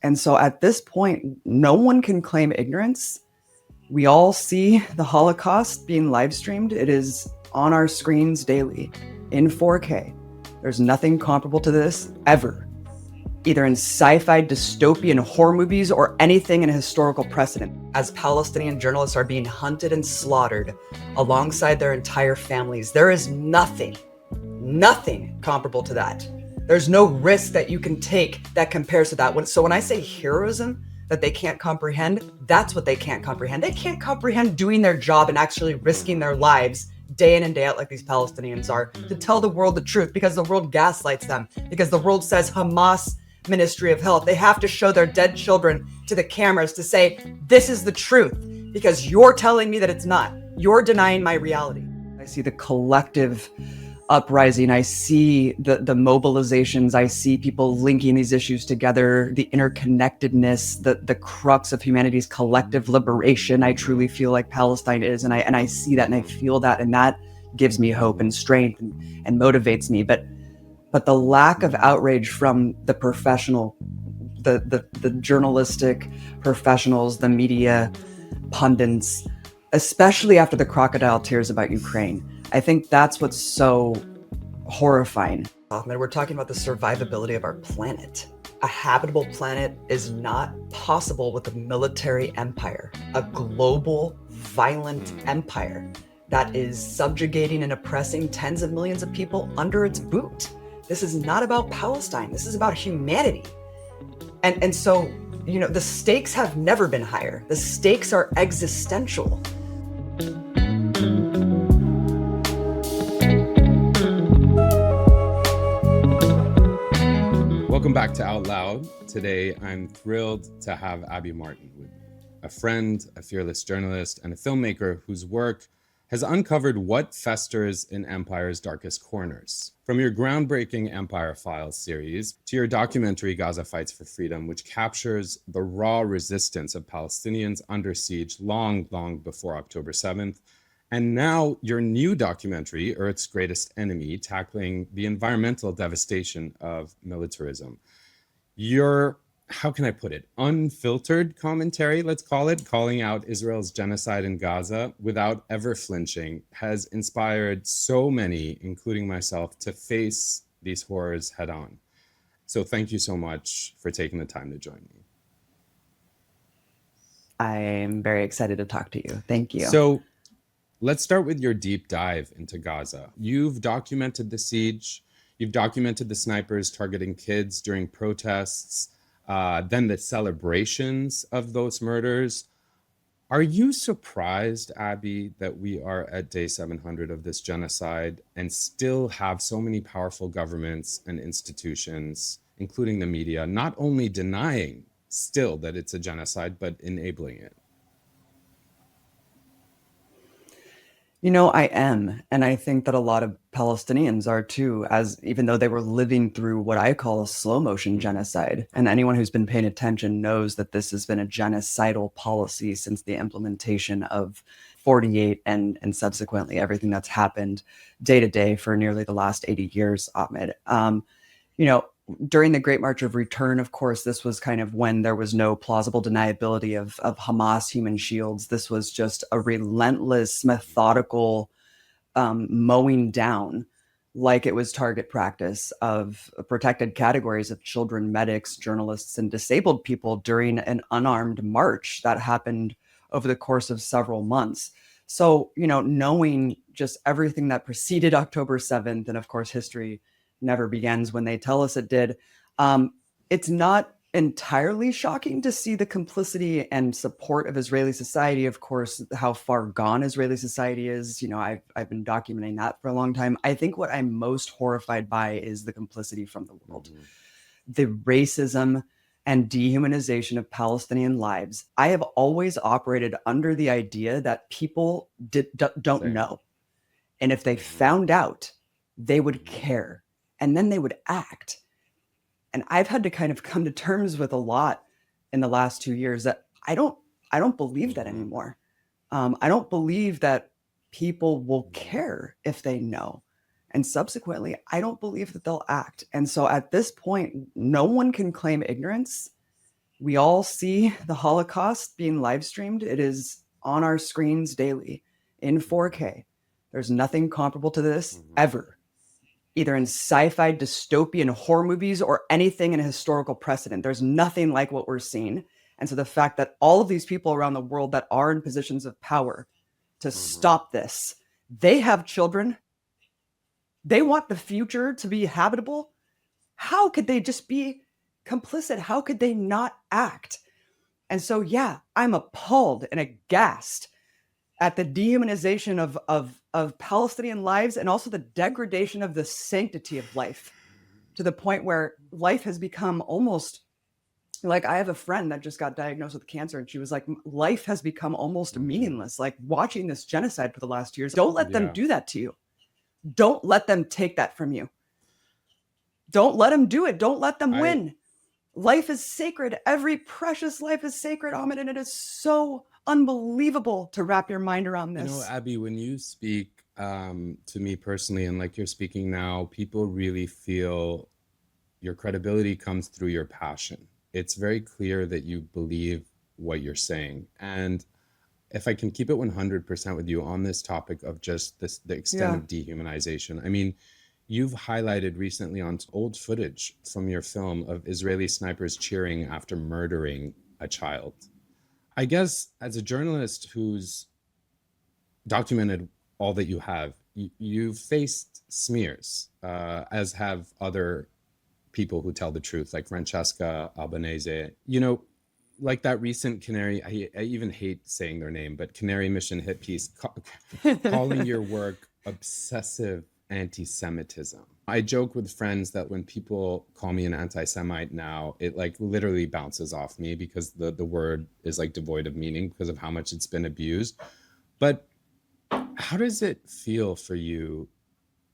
And so at this point, no one can claim ignorance. We all see the Holocaust being live streamed. It is on our screens daily in 4K. There's nothing comparable to this ever, either in sci-fi dystopian horror movies or anything in historical precedent. As Palestinian journalists are being hunted and slaughtered alongside their entire families, there is nothing comparable to that. There's no risk that you can take that compares to that. So when I say heroism that they can't comprehend, that's what they can't comprehend. They can't comprehend doing their job and actually risking their lives day in and day out like these Palestinians are to tell the world the truth, because the world gaslights them, because the world says Hamas Ministry of Health. They have to show their dead children to the cameras to say, this is the truth, because you're telling me that it's not. You're denying my reality. I see the collective uprising. I see the mobilizations. I see people linking these issues together, the interconnectedness, the crux of humanity's collective liberation. I truly feel like Palestine is, and I see that and I feel that, and that gives me hope and strength and motivates me. But the lack of outrage from the professional, the journalistic professionals, the media pundits, especially after the crocodile tears about Ukraine, I think that's what's so horrifying. Ahmed, we're talking about the survivability of our planet. A habitable planet is not possible with a military empire, a global, violent empire that is subjugating and oppressing tens of millions of people under its boot. This is not about Palestine. This is about humanity. And so, the stakes have never been higher. The stakes are existential. Welcome back to Out Loud. Today, I'm thrilled to have Abby Martin with me, a friend, a fearless journalist, and a filmmaker whose work has uncovered what festers in empire's darkest corners. From your groundbreaking Empire Files series to your documentary Gaza Fights for Freedom, which captures the raw resistance of Palestinians under siege long before October 7th, and now your new documentary, Earth's Greatest Enemy, tackling the environmental devastation of militarism. Your, how can I put it, unfiltered commentary, let's call it, calling out Israel's genocide in Gaza without ever flinching, has inspired so many, including myself, to face these horrors head on. So thank you so much for taking the time to join me. I'm very excited to talk to you. Thank you. So let's start with your deep dive into Gaza. You've documented the siege. You've documented the snipers targeting kids during protests, then the celebrations of those murders. Are you surprised, Abby, that we are at day 700 of this genocide and still have so many powerful governments and institutions, including the media, not only denying still that it's a genocide, but enabling it? I am. And I think that a lot of Palestinians are too, even though they were living through what I call a slow motion genocide. And anyone who's been paying attention knows that this has been a genocidal policy since the implementation of 48 and subsequently everything that's happened day to day for nearly the last 80 years, Ahmed. During the Great March of Return, of course, this was kind of when there was no plausible deniability of Hamas human shields. This was just a relentless, methodical mowing down, like it was target practice, of protected categories of children, medics, journalists, and disabled people during an unarmed march that happened over the course of several months. So, knowing just everything that preceded October 7th, and of course, history never begins when they tell us it did. It's not entirely shocking to see the complicity and support of Israeli society. Of course, how far gone Israeli society is. I've been documenting that for a long time. I think what I'm most horrified by is the complicity from the world. Mm-hmm. The racism and dehumanization of Palestinian lives. I have always operated under the idea that people don't know. And if they found out, they would care. And then they would act. And I've had to kind of come to terms with a lot in the last 2 years that I don't believe that anymore. I don't believe that people will care if they know. And subsequently, I don't believe that they'll act. And so at this point, no one can claim ignorance. We all see the Holocaust being live streamed. It is on our screens daily in 4K. There's nothing comparable to this ever, either in sci-fi, dystopian horror movies or anything in a historical precedent. There's nothing like what we're seeing. And so the fact that all of these people around the world that are in positions of power to stop this, they have children, they want the future to be habitable. How could they just be complicit? How could they not act? And so, yeah, I'm appalled and aghast at the dehumanization of Palestinian lives and also the degradation of the sanctity of life, to the point where life has become almost like, I have a friend that just got diagnosed with cancer, and she was like, life has become almost meaningless. Like, watching this genocide for the last years, don't let them do that to you. Don't let them take that from you. Don't let them do it. Don't let them win. Life is sacred. Every precious life is sacred, Ahmed, and it is so unbelievable to wrap your mind around this. You know, Abby, when you speak to me personally, and like you're speaking now, people really feel your credibility comes through your passion. It's very clear that you believe what you're saying. And if I can keep it 100% with you on this topic of just this, the extent of dehumanization, I mean, you've highlighted recently on old footage from your film of Israeli snipers cheering after murdering a child. I guess as a journalist who's documented all that you have, you've faced smears, as have other people who tell the truth, like Francesca Albanese. You know, like that recent Canary, I even hate saying their name, but Canary Mission hit piece calling your work obsessive anti-Semitism. I joke with friends that when people call me an anti-Semite now, it like literally bounces off me because the word is like devoid of meaning because of how much it's been abused. But how does it feel for you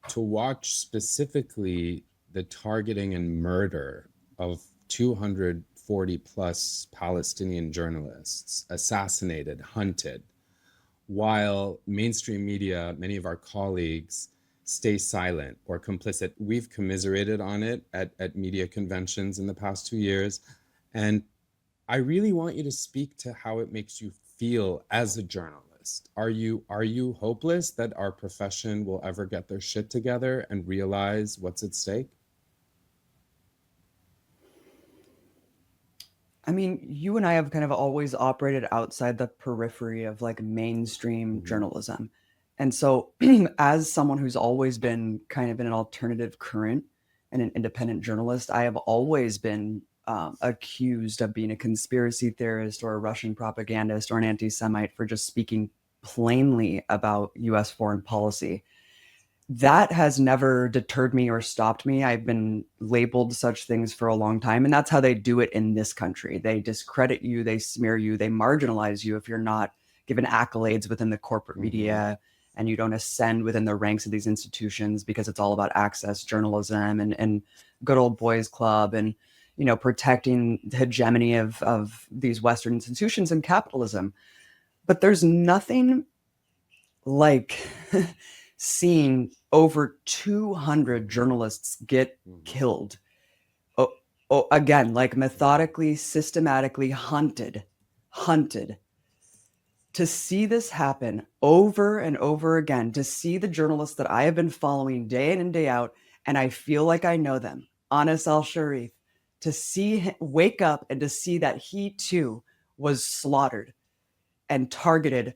to watch specifically the targeting and murder of 240 plus Palestinian journalists assassinated, hunted, while mainstream media, many of our colleagues, stay silent or complicit? We've commiserated on it at media conventions in the past 2 years. And I really want you to speak to how it makes you feel as a journalist. Are you hopeless that our profession will ever get their shit together and realize what's at stake? I mean, you and I have kind of always operated outside the periphery of like mainstream journalism. And so as someone who's always been kind of in an alternative current and an independent journalist, I have always been accused of being a conspiracy theorist or a Russian propagandist or an anti-Semite for just speaking plainly about US foreign policy. That has never deterred me or stopped me. I've been labeled such things for a long time, and that's how they do it in this country. They discredit you, they smear you, they marginalize you if you're not given accolades within the corporate media and you don't ascend within the ranks of these institutions, because it's all about access journalism and good old boys club and, you know, protecting the hegemony of these Western institutions and capitalism. But there's nothing like seeing over 200 journalists get killed. Again, like methodically, systematically hunted. To see this happen over and over again, to see the journalists that I have been following day in and day out, and I feel like I know them, Anas al-Sharif, to see him wake up and to see that he too was slaughtered and targeted.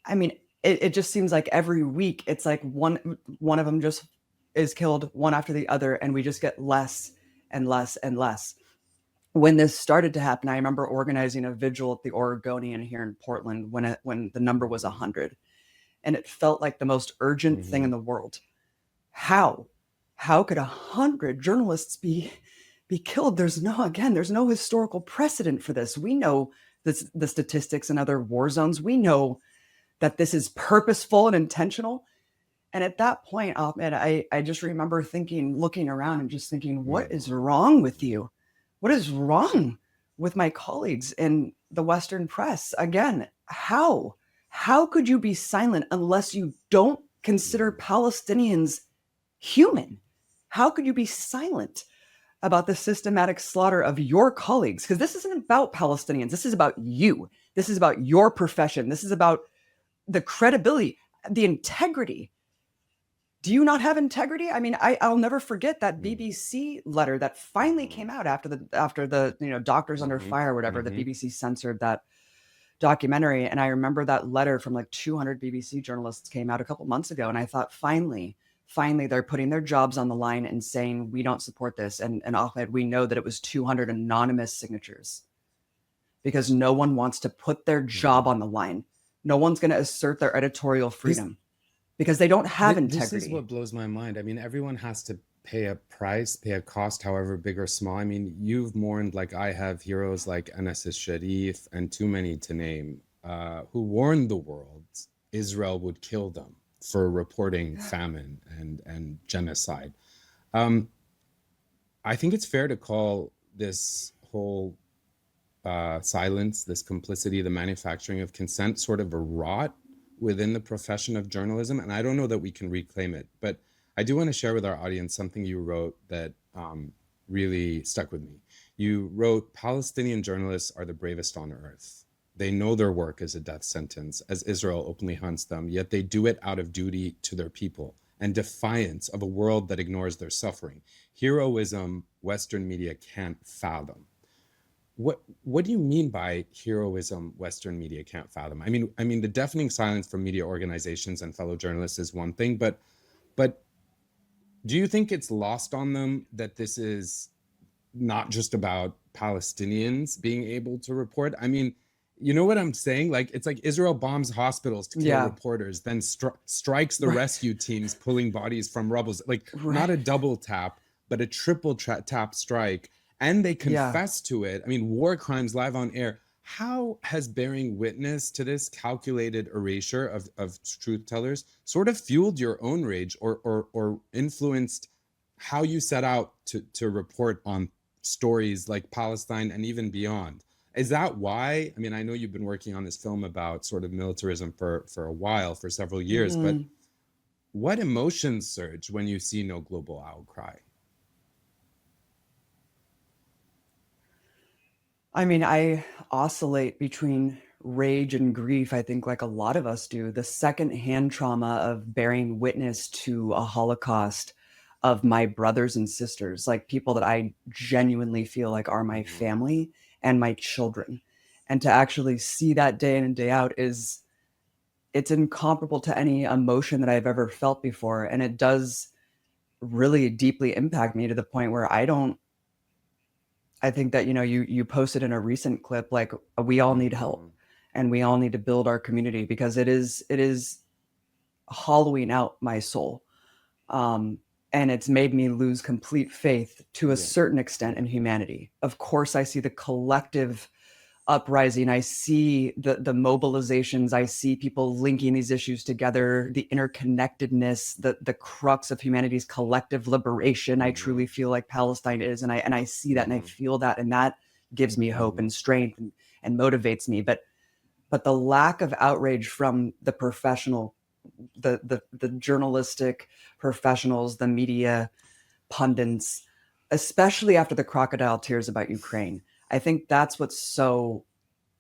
I mean, it just seems like every week it's like one of them just is killed, one after the other, and we just get less and less and less. When this started to happen, I remember organizing a vigil at the Oregonian here in Portland when the number was 100, and it felt like the most urgent thing in the world. How could 100 journalists be killed? There's no historical precedent for this. We know the statistics in other war zones. We know that this is purposeful and intentional. And at that point, Ahmed, I just remember looking around and just thinking, what is wrong with you? What is wrong with my colleagues in the Western press? Again, how could you be silent unless you don't consider Palestinians human? How could you be silent? about the systematic slaughter of your colleagues, because this isn't about Palestinians. This is about you. This is about your profession. This is about the credibility, the integrity. Do you not have integrity? I mean, I'll never forget that BBC letter that finally came out after the Doctors Under Fire, whatever. The BBC censored that documentary, and I remember that letter from like 200 BBC journalists came out a couple months ago, and I thought, finally they're putting their jobs on the line and saying we don't support this. And Ahmed, we know that it was 200 anonymous signatures because no one wants to put their job on the line. No one's going to assert their editorial freedom because they don't have integrity. This is what blows my mind. I mean, everyone has to pay a price, pay a cost, however big or small. I mean, you've mourned, like I have, heroes like Anas al-Sharif and too many to name, who warned the world Israel would kill them for reporting famine and genocide. I think it's fair to call this whole silence, this complicity, the manufacturing of consent, sort of a rot within the profession of journalism. And I don't know that we can reclaim it, but I do want to share with our audience something you wrote that really stuck with me. You wrote, Palestinian journalists are the bravest on earth. They know their work is a death sentence, as Israel openly hunts them, yet they do it out of duty to their people and defiance of a world that ignores their suffering. Heroism Western media can't fathom. What do you mean by heroism Western media can't fathom? I mean, the deafening silence from media organizations and fellow journalists is one thing, but do you think it's lost on them that this is not just about Palestinians being able to report? I mean, you know what I'm saying? Like, it's like Israel bombs hospitals to kill reporters, then strikes the rescue teams pulling bodies from rubble. Like, not a double tap, but a triple tap strike. And they confess to it. I mean, war crimes live on air. How has bearing witness to this calculated erasure of truth tellers sort of fueled your own rage or influenced how you set out to report on stories like Palestine and even beyond? Is that why? I mean, I know you've been working on this film about sort of militarism for a while, for several years, but what emotions surge when you see no global outcry? I mean, I oscillate between rage and grief, I think, like a lot of us do. The secondhand trauma of bearing witness to a Holocaust of my brothers and sisters, like people that I genuinely feel like are my family and my children. And to actually see that day in and day out it's incomparable to any emotion that I've ever felt before. And it does really deeply impact me to the point where I think that, you posted in a recent clip, like, we all need help and we all need to build our community because it is hollowing out my soul. And it's made me lose complete faith to a certain extent in humanity. Of course, I see the collective uprising. I see the mobilizations. I see people linking these issues together, the interconnectedness, the crux of humanity's collective liberation. I truly feel like Palestine is, and I see that and I feel that, and that gives me hope and strength and motivates me. But the lack of outrage from the professional, the journalistic professionals, the media pundits, especially after the crocodile tears about Ukraine, I think that's what's so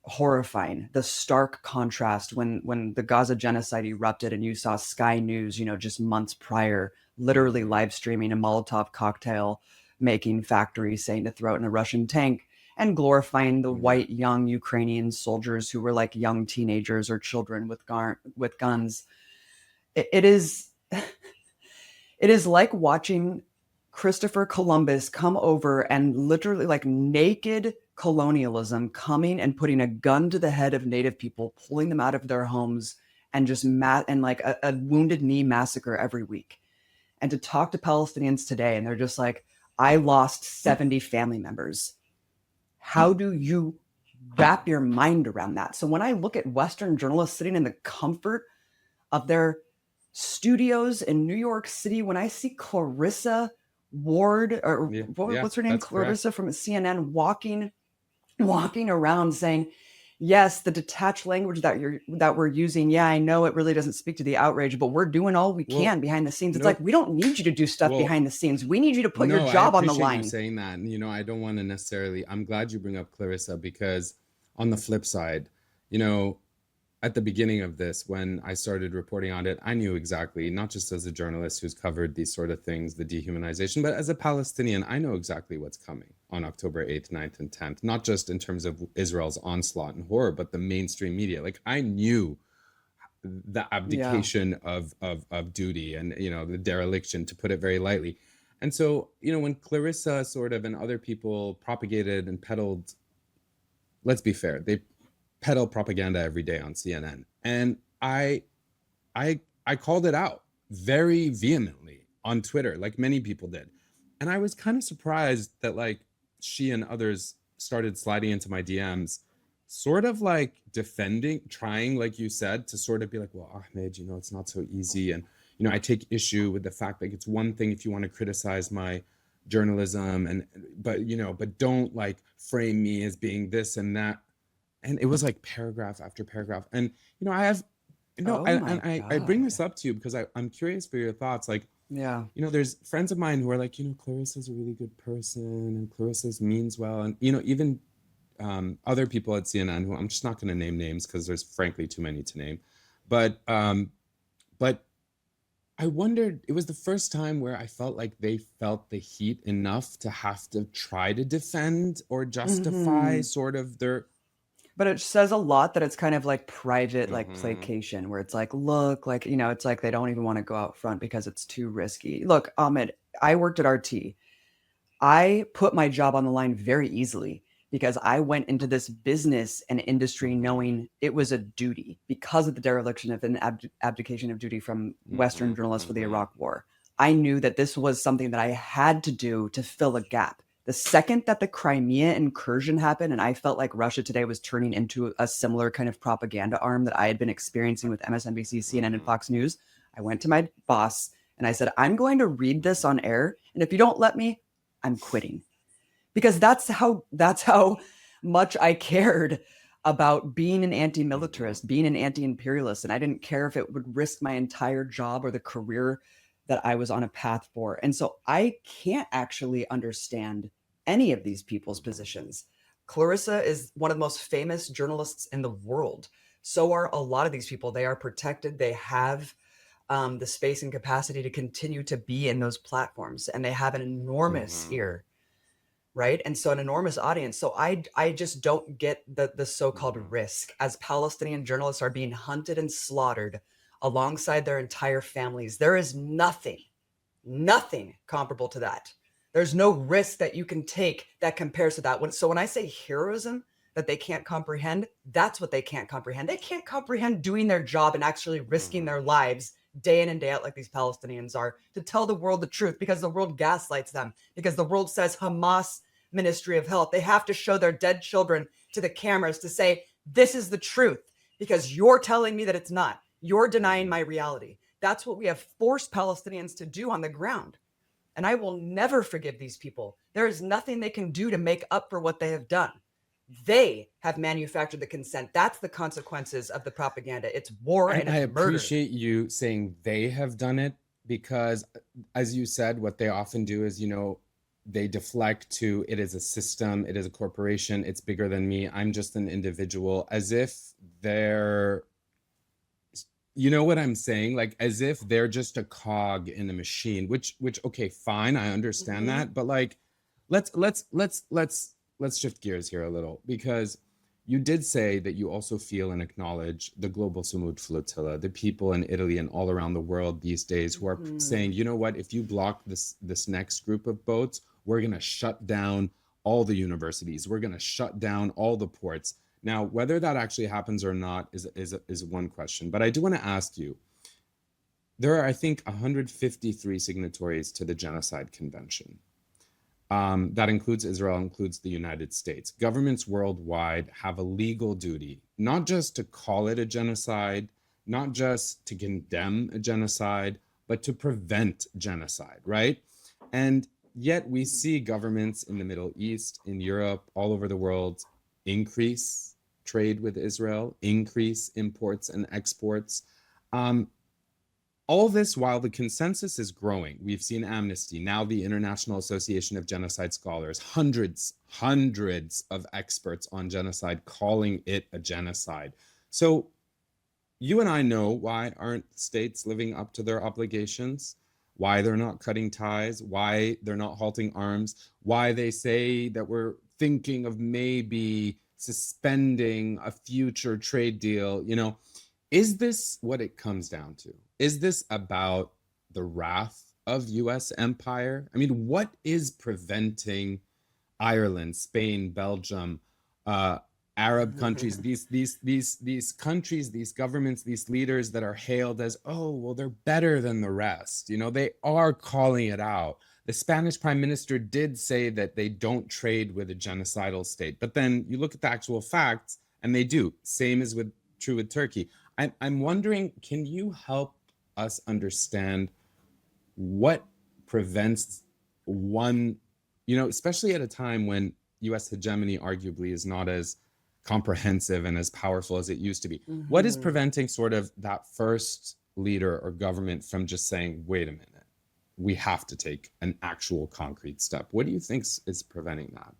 horrifying. The stark contrast when the Gaza genocide erupted and you saw Sky News, just months prior, literally live streaming a Molotov cocktail making factory saying to throw it in a Russian tank and glorifying the white young Ukrainian soldiers who were like young teenagers or children with guns. It is like watching Christopher Columbus come over and literally, like, naked colonialism coming and putting a gun to the head of Native people, pulling them out of their homes, and just and like a Wounded Knee massacre every week. And to talk to Palestinians today, and they're just like, I lost 70 family members. How do you wrap your mind around that? So when I look at Western journalists sitting in the comfort of their studios in New York City, when I see Clarissa Ward, or what's her name? Clarissa, correct, from CNN, walking around saying, yes, the detached language that we're using, yeah, I know it really doesn't speak to the outrage, but we're doing all we Well, can behind the scenes. It's like, nope. we don't need you to do stuff Well, behind the scenes. We need you to put your no, I job on the appreciate you line. saying that. And, I don't want to necessarily, I'm glad you bring up Clarissa, because on the flip side, you know, at the beginning of this, when I started reporting on it, I knew exactly, not just as a journalist who's covered these sort of things, the dehumanization, but as a Palestinian, I know exactly what's coming on October 8th, 9th, and 10th, not just in terms of Israel's onslaught and horror, but the mainstream media. Like, I knew the Yeah. abdication of duty and, the dereliction, to put it very lightly. And so, when Clarissa sort of and other people propagated and peddled, let's be fair, they peddle propaganda every day on CNN. And I called it out very vehemently on Twitter, like many people did. And I was kind of surprised that, like, she and others started sliding into my DMs, sort of like defending, trying, like you said, to sort of be like, well, Ahmed, it's not so easy. And, I take issue with the fact, like, it's one thing if you want to criticize my journalism, but don't, like, frame me as being this and that. And it was like paragraph after paragraph. And, I have, Oh and my I bring God. this up to you because I'm curious for your thoughts. Like, Yeah. there's friends of mine who are like, Clarissa's a really good person and Clarissa's means well. And, even other people at CNN who I'm just not going to name names because there's frankly too many to name. But I wondered, it was the first time where I felt like they felt the heat enough to have to try to defend or justify Hmm. sort of their. But it says a lot that it's kind of like private, like Mhm. placation, where it's like, look, like, it's like they don't even want to go out front because it's too risky. Look, Ahmed, I worked at RT. I put my job on the line very easily because I went into this business and industry Mhm. knowing it was a duty because of the dereliction of an abdication of duty from Western Mhm. journalists for the Mhm. Iraq War. I knew that this was something that I had to do to fill a gap. The second that the Crimea incursion happened, and I felt like Russia Today was turning into a similar kind of propaganda arm that I had been experiencing with MSNBC, CNN, and Mhm. Fox News, I went to my boss and I said, I'm going to read this on air. And if you don't let me, I'm quitting. Because that's how much I cared about being an Mhm. anti-militarist, being an anti-imperialist, and I didn't care if it would risk my entire job or the career that I was on a path for. And so I can't actually understand any of these people's Mhm. positions. Clarissa is one of the most famous journalists in the world. So are a lot of these people. They are protected. They have the space and capacity to continue to be in those platforms, and they have an enormous Mhm. ear, right? And so an enormous audience. So I just don't get the so-called Mhm. risk as Palestinian journalists are being hunted and slaughtered alongside their entire families. There is nothing comparable to that. There's no risk that you can take that compares to that. When I say heroism that they can't comprehend, that's what they can't comprehend. They can't comprehend doing their job and actually risking Mhm. their lives day in and day out like these Palestinians are to tell the world the truth because the world gaslights them, because the world says Hamas Ministry of Health. They have to show their dead children to the cameras to say, this is the truth because you're telling me that it's not. You're denying Mhm. my reality. That's what we have forced Palestinians to do on the ground. And I will never forgive these people. There is nothing they can do to make up for what they have done. They have manufactured the consent. That's the consequences of the propaganda. It's war And and I it's murder. appreciate you saying they have done it because, as you said, what they often do is, they deflect to it is a system, it is a corporation, it's bigger than me, I'm just an individual, as if they're, you know what I'm saying? Like, as if they're just a cog in the machine, which okay, fine, I understand Mm-hmm. that, but like, let's shift gears here a little, because you did say that you also feel and acknowledge the global Sumud flotilla, the people in Italy and all around the world these days who are Mm-hmm. saying, you know what, if you block this next group of boats, we're going to shut down all the universities, we're going to shut down all the ports. Now, whether that actually happens or not is one question. But I do want to ask you, there are, I think, 153 signatories to the Genocide Convention. That includes Israel, includes the United States. Governments worldwide have a legal duty, not just to call it a genocide, not just to condemn a genocide, but to prevent genocide, right? And yet we see governments in the Middle East, in Europe, all over the world increase trade with Israel, increase imports and exports. All this while the consensus is growing. We've seen Amnesty, now the International Association of Genocide Scholars, hundreds of experts on genocide calling it a genocide. So you and I know why aren't states living up to their obligations, why they're not cutting ties, why they're not halting arms, why they say that we're thinking of maybe suspending a future trade deal. Is this what it comes down to? Is this about the wrath of US empire? I mean, what is preventing Ireland, Spain, Belgium, Arab countries, these countries, these governments, these leaders that are hailed as, oh, well, they're better than the rest. They are calling it out. The Spanish prime minister did say that they don't trade with a genocidal state, but then you look at the actual facts and they do. Same is true with Turkey. I'm wondering, can you help us understand what prevents one, especially at a time when US hegemony arguably is not as comprehensive and as powerful as it used to be. What is preventing sort of that first leader or government from just saying, wait a minute, we have to take an actual concrete step? What do you think is preventing that?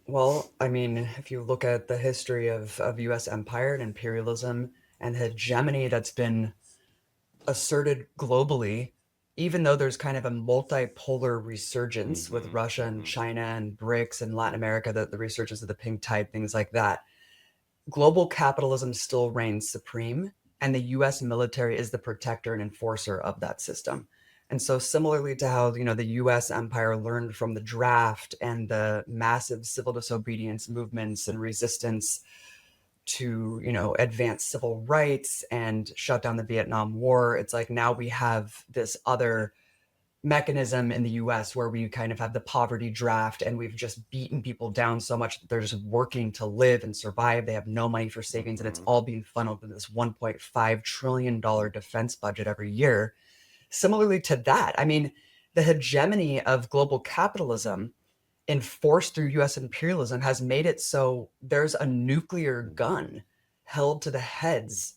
Well, I mean, if you look at the history of US empire and imperialism and hegemony that's been asserted globally, even though there's kind of a multipolar resurgence with Russia and China and BRICS and Latin America, the resurgence of the pink tide, things like that, global capitalism still reigns supreme, and the US military is the protector and enforcer of that system. And so similarly to how, the US empire learned from the draft and the massive civil disobedience movements and resistance to, advance civil rights and shut down the Vietnam War, it's like now we have this other mechanism in the US where we kind of have the poverty draft, and we've just beaten people down so much that they're just working to live and survive. They have no money for savings, and it's all being funneled into this $1.5 trillion defense budget every year. Similarly to that, I mean, the hegemony of global capitalism enforced through US imperialism has made it so there's a nuclear gun held to the heads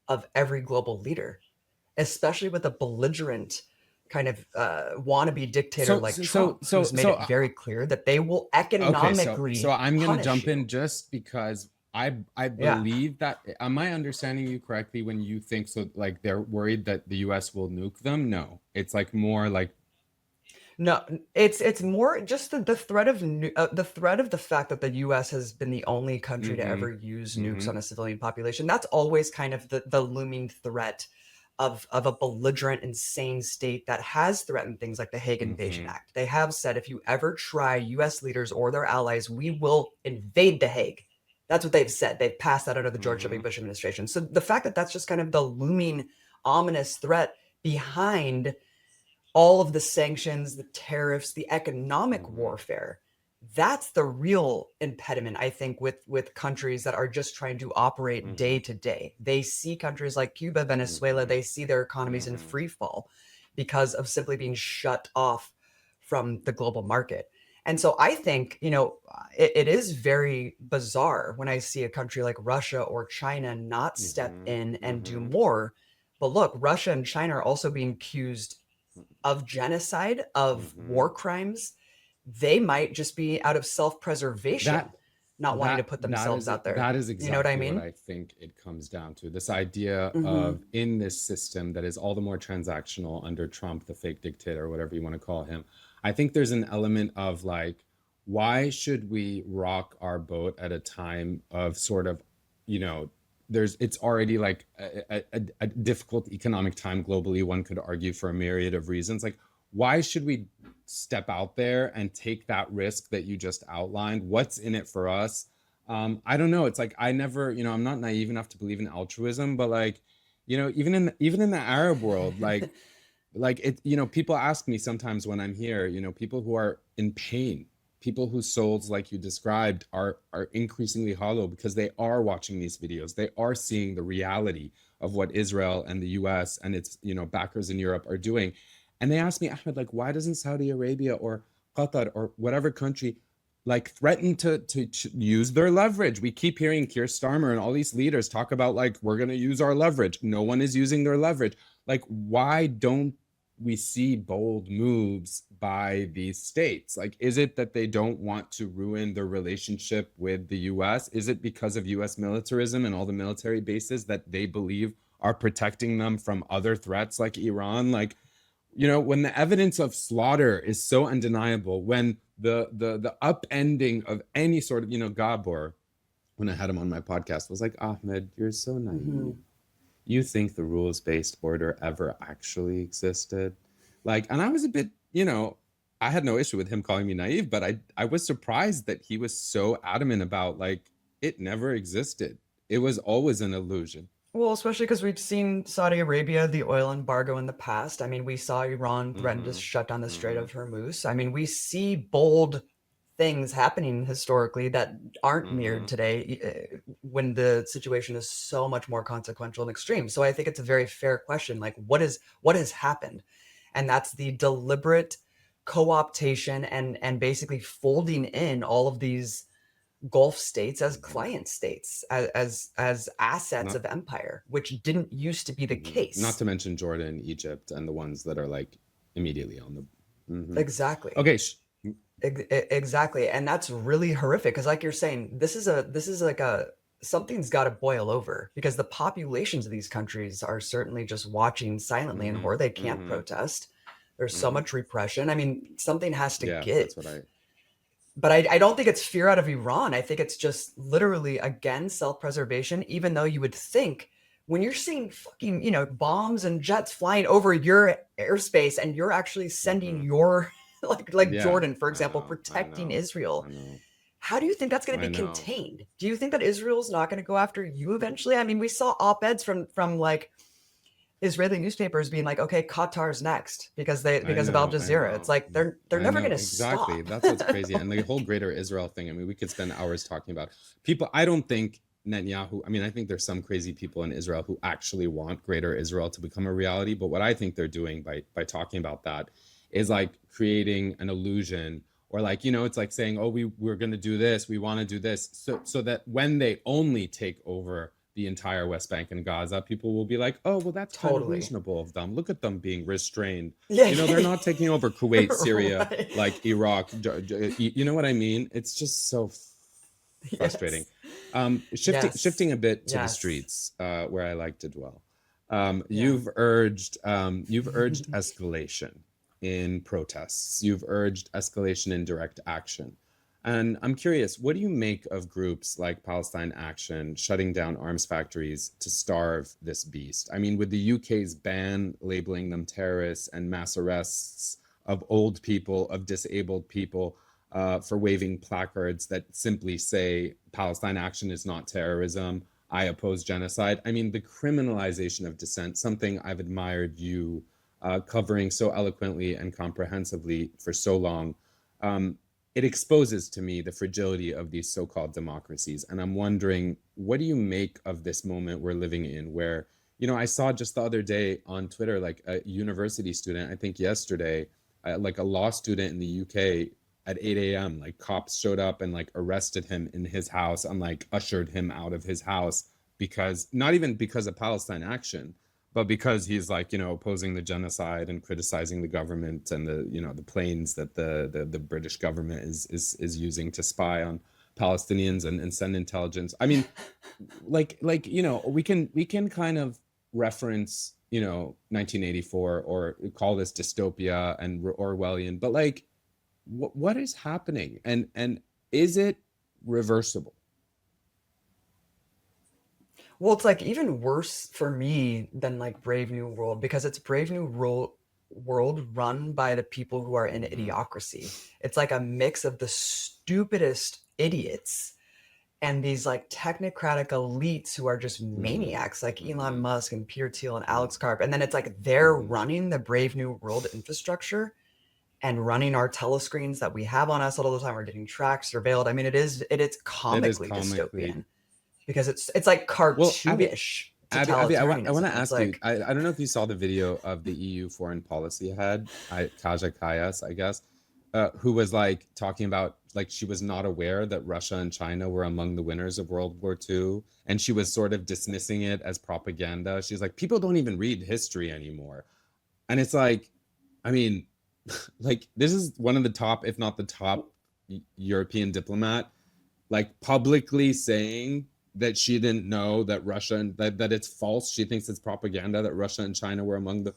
of every global leader, especially with a belligerent kind of wannabe dictator Trump, who's made it very clear that they will economically so I'm going to jump you. in just because I believe that. Am I understanding you correctly when you think so? Like they're worried that the U.S. will nuke them? No, it's like more like. No, it's more just the threat of the fact that the U.S. has been the only country to ever use nukes on a civilian population. That's always kind of the looming threat of a belligerent, insane state that has threatened things like the Hague Invasion Act. They have said if you ever try U.S. leaders or their allies, we will invade the Hague. That's what they've said. They've passed that under the George W. Bush administration. So the fact that that's just kind of the looming ominous threat behind all of the sanctions, the tariffs, the economic warfare, that's the real impediment, I think, with countries that are just trying to operate day to day. They see countries like Cuba, Venezuela, they see their economies in free fall because of simply being shut off from the global market. And so I think, it is very bizarre when I see a country like Russia or China not step in and do more. But look, Russia and China are also being accused of genocide, of war crimes. They might just be out of self-preservation, not wanting to put themselves out there. That is exactly you know what I mean? What I think it comes down to. This idea of, in this system that is all the more transactional under Trump, the fake dictator, whatever you want to call him, I think there's an element of like, why should we rock our boat at a time of sort of, it's already like a difficult economic time globally. One could argue for a myriad of reasons. Like, why should we step out there and take that risk that you just outlined? What's in it for us? I don't know. It's like, I never, I'm not naive enough to believe in altruism, but like, even in the Arab world, like it, people ask me sometimes when I'm here, people who are in pain, people whose souls, like you described, are increasingly hollow because they are watching these videos. They are seeing the reality of what Israel and the US and its, backers in Europe are doing. And they ask me, Ahmed, like, why doesn't Saudi Arabia or Qatar or whatever country like threaten to use their leverage. We keep hearing Keir Starmer and all these leaders talk about like, we're going to use our leverage. No one is using their leverage. Like, why don't we see bold moves by these states? Like, is it that they don't want to ruin their relationship with the US? Is it because of US militarism and all the military bases that they believe are protecting them from other threats like Iran? Like, you know, when the evidence of slaughter is so undeniable, when the upending of any sort of, you know, Gabor, when I had him on my podcast, was like, Ahmed, you're so naive. Mm-hmm. You think the rules-based order ever actually existed? Like, and I was a bit, you know, I had no issue with him calling me naive, but I was surprised that he was so adamant about, like, it never existed. It was always an illusion. Well, especially because we've seen Saudi Arabia, the oil embargo in the past. I mean, we saw Iran threaten to shut down the Strait of Hormuz. I mean, we see bold things happening historically that aren't mirrored today when the situation is so much more consequential and extreme. So I think it's a very fair question. Like, what has happened? And that's the deliberate co-optation and basically folding in all of these Gulf states as client states, as assets of empire, which didn't used to be the case. Not to mention Jordan, Egypt, and the ones that are like immediately on the exactly. Okay. Exactly, and that's really horrific because, like you're saying, this is like something's got to boil over, because the populations of these countries are certainly just watching silently in horror. They can't protest. There's so much repression. I mean, something has to give. That's what But I don't think it's fear out of Iran. I think it's just literally, again, self-preservation, even though you would think when you're seeing fucking, you know, bombs and jets flying over your airspace and you're actually sending your, like Jordan, for example, protecting Israel. How do you think that's going to be contained? Do you think that Israel's not going to go after you eventually? I mean, we saw op-eds from like Israeli newspapers being like, okay, Qatar's next because of Al Jazeera. It's like they're never going to stop. Exactly. That's what's crazy. And the whole greater Israel thing, I mean, we could spend hours talking about people. I don't think Netanyahu, I mean, I think there's some crazy people in Israel who actually want greater Israel to become a reality. But what I think they're doing by talking about that is like creating an illusion, or like, you know, it's like saying, oh, we're going to do this. We want to do this. So that when they only take over the entire West Bank and Gaza, people will be like, oh, well, that's kind of reasonable of them. Look at them being restrained. You know, they're not taking over Kuwait, Syria, like Iraq. You know what I mean? It's just so frustrating. Shifting a bit to the streets, where I like to dwell. You've urged escalation in protests. You've urged escalation in direct action. And I'm curious, what do you make of groups like Palestine Action shutting down arms factories to starve this beast? I mean, with the UK's ban labeling them terrorists and mass arrests of old people, of disabled people, for waving placards that simply say Palestine Action is not terrorism, I oppose genocide. I mean, the criminalization of dissent, something I've admired you covering so eloquently and comprehensively for so long. It exposes to me the fragility of these so-called democracies. And I'm wondering, what do you make of this moment we're living in where, you know, I saw just the other day on Twitter, like a university student, I think yesterday, like a law student in the UK at 8 a.m., like cops showed up and like arrested him in his house and like ushered him out of his house because, not even because of Palestine Action, but because he's like, you know, opposing the genocide and criticizing the government and the, you know, the planes that the British government is using to spy on Palestinians and send intelligence. I mean, like, you know, we can kind of reference, you know, 1984 or call this dystopia and Orwellian, but like, what is happening? And is it reversible? Well, it's like even worse for me than like Brave New World, because it's Brave New World run by the people who are in idiocracy. It's like a mix of the stupidest idiots and these like technocratic elites who are just maniacs, like Elon Musk and Peter Thiel and Alex Karp. And then it's like they're running the Brave New World infrastructure and running our telescreens that we have on us all the time. We're getting tracked, surveilled. I mean, it is comically dystopian. Because it's like cartoonish. Abby, I want to ask you, I don't know if you saw the video of the EU foreign policy head, Kaja Kayas, I guess, who was like talking about like she was not aware that Russia and China were among the winners of World War II, and she was sort of dismissing it as propaganda. She's like, people don't even read history anymore. And it's like, I mean, like, this is one of the top, if not the top European diplomat, like publicly saying that she didn't know that Russia and that it's false. She thinks it's propaganda that Russia and China were among the.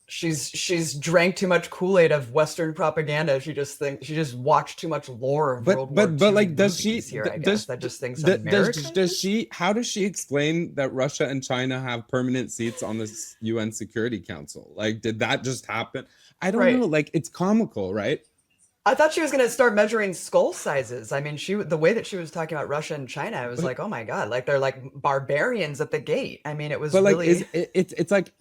She's drank too much Kool-Aid of Western propaganda. She just watched too much lore of World War II like, does she here, I guess that just thinks America. Does she? How does she explain that Russia and China have permanent seats on the UN Security Council? Like, did that just happen? I don't know. Like, it's comical, right? I thought she was going to start measuring skull sizes. I mean, the way that she was talking about Russia and China, I was like, oh my God, like they're like barbarians at the gate. I mean, it was really. It's like.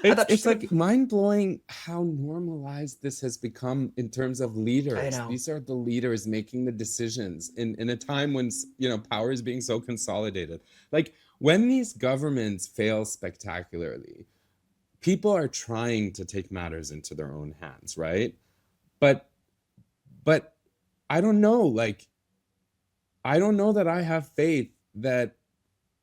It's like mind-blowing how normalized this has become in terms of leaders. I know. These are the leaders making the decisions in a time when, you know, power is being so consolidated. Like, when these governments fail spectacularly, people are trying to take matters into their own hands, right? But I don't know, like, I don't know that I have faith that,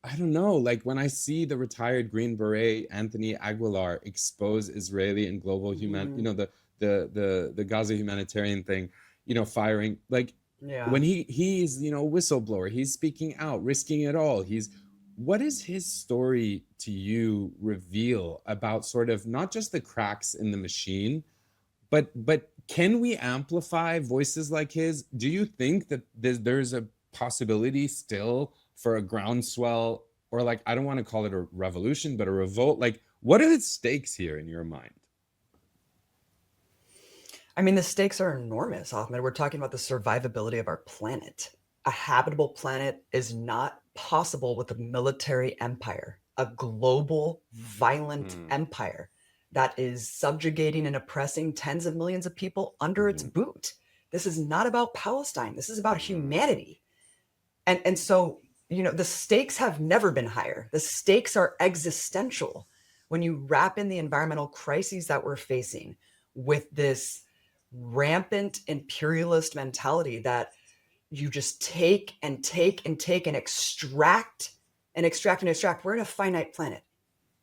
I don't know, like, when I see the retired Green Beret Anthony Aguilar expose Israeli and global you know, the Gaza humanitarian thing, you know, firing, like, when he's, you know, whistleblower, he's speaking out, risking it all. What is his story to you reveal about sort of not just the cracks in the machine, but can we amplify voices like his? Do you think that there's a possibility still for a groundswell, or, like, I don't want to call it a revolution, but a revolt? Like, what are the stakes here in your mind? I mean, the stakes are enormous, Ahmed. We're talking about the survivability of our planet. A habitable planet is not possible with a military empire, a global, violent empire that is subjugating and oppressing tens of millions of people under its boot. This is not about Palestine. This is about humanity. And so, you know, the stakes have never been higher. The stakes are existential. When you wrap in the environmental crises that we're facing with this rampant imperialist mentality that you just take and take and take and extract and extract and extract. We're in a finite planet.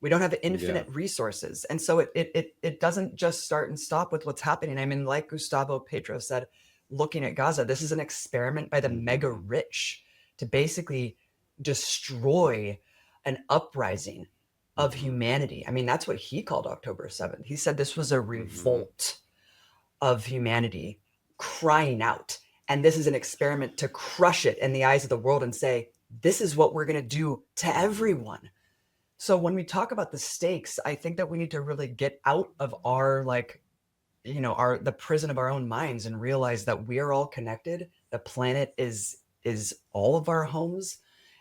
We don't have infinite resources. And so it doesn't just start and stop with what's happening. I mean, like Gustavo Petro said, looking at Gaza, this is an experiment by the mega rich to basically destroy an uprising of humanity. I mean, that's what he called October 7th. He said this was a revolt of humanity crying out. And this is an experiment to crush it in the eyes of the world and say, this is what we're going to do to everyone. So when we talk about the stakes, I think that we need to really get out of our, like, you know, the prison of our own minds and realize that we are all connected. The planet is all of our homes.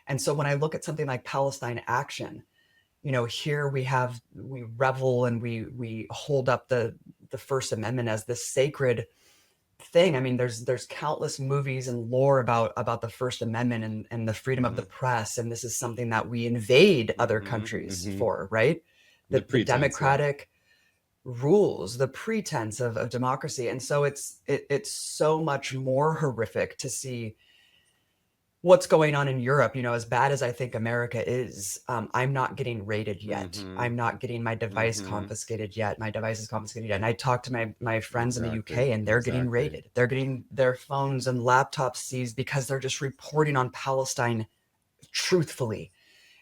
And so when I look at something like Palestine Action, you know, here we revel and we hold up the First Amendment as this sacred thing. I mean, there's countless movies and lore about the First Amendment and the freedom of the press. And this is something that we invade other countries for, right? The democratic rules, the pretense of democracy. And so it's so much more horrific to see what's going on in Europe. You know, as bad as I think America is, I'm not getting raided yet. I'm not getting my device confiscated yet. My device is confiscated yet. And I talk to my friends in the UK, and they're getting raided. They're getting their phones and laptops seized because they're just reporting on Palestine truthfully.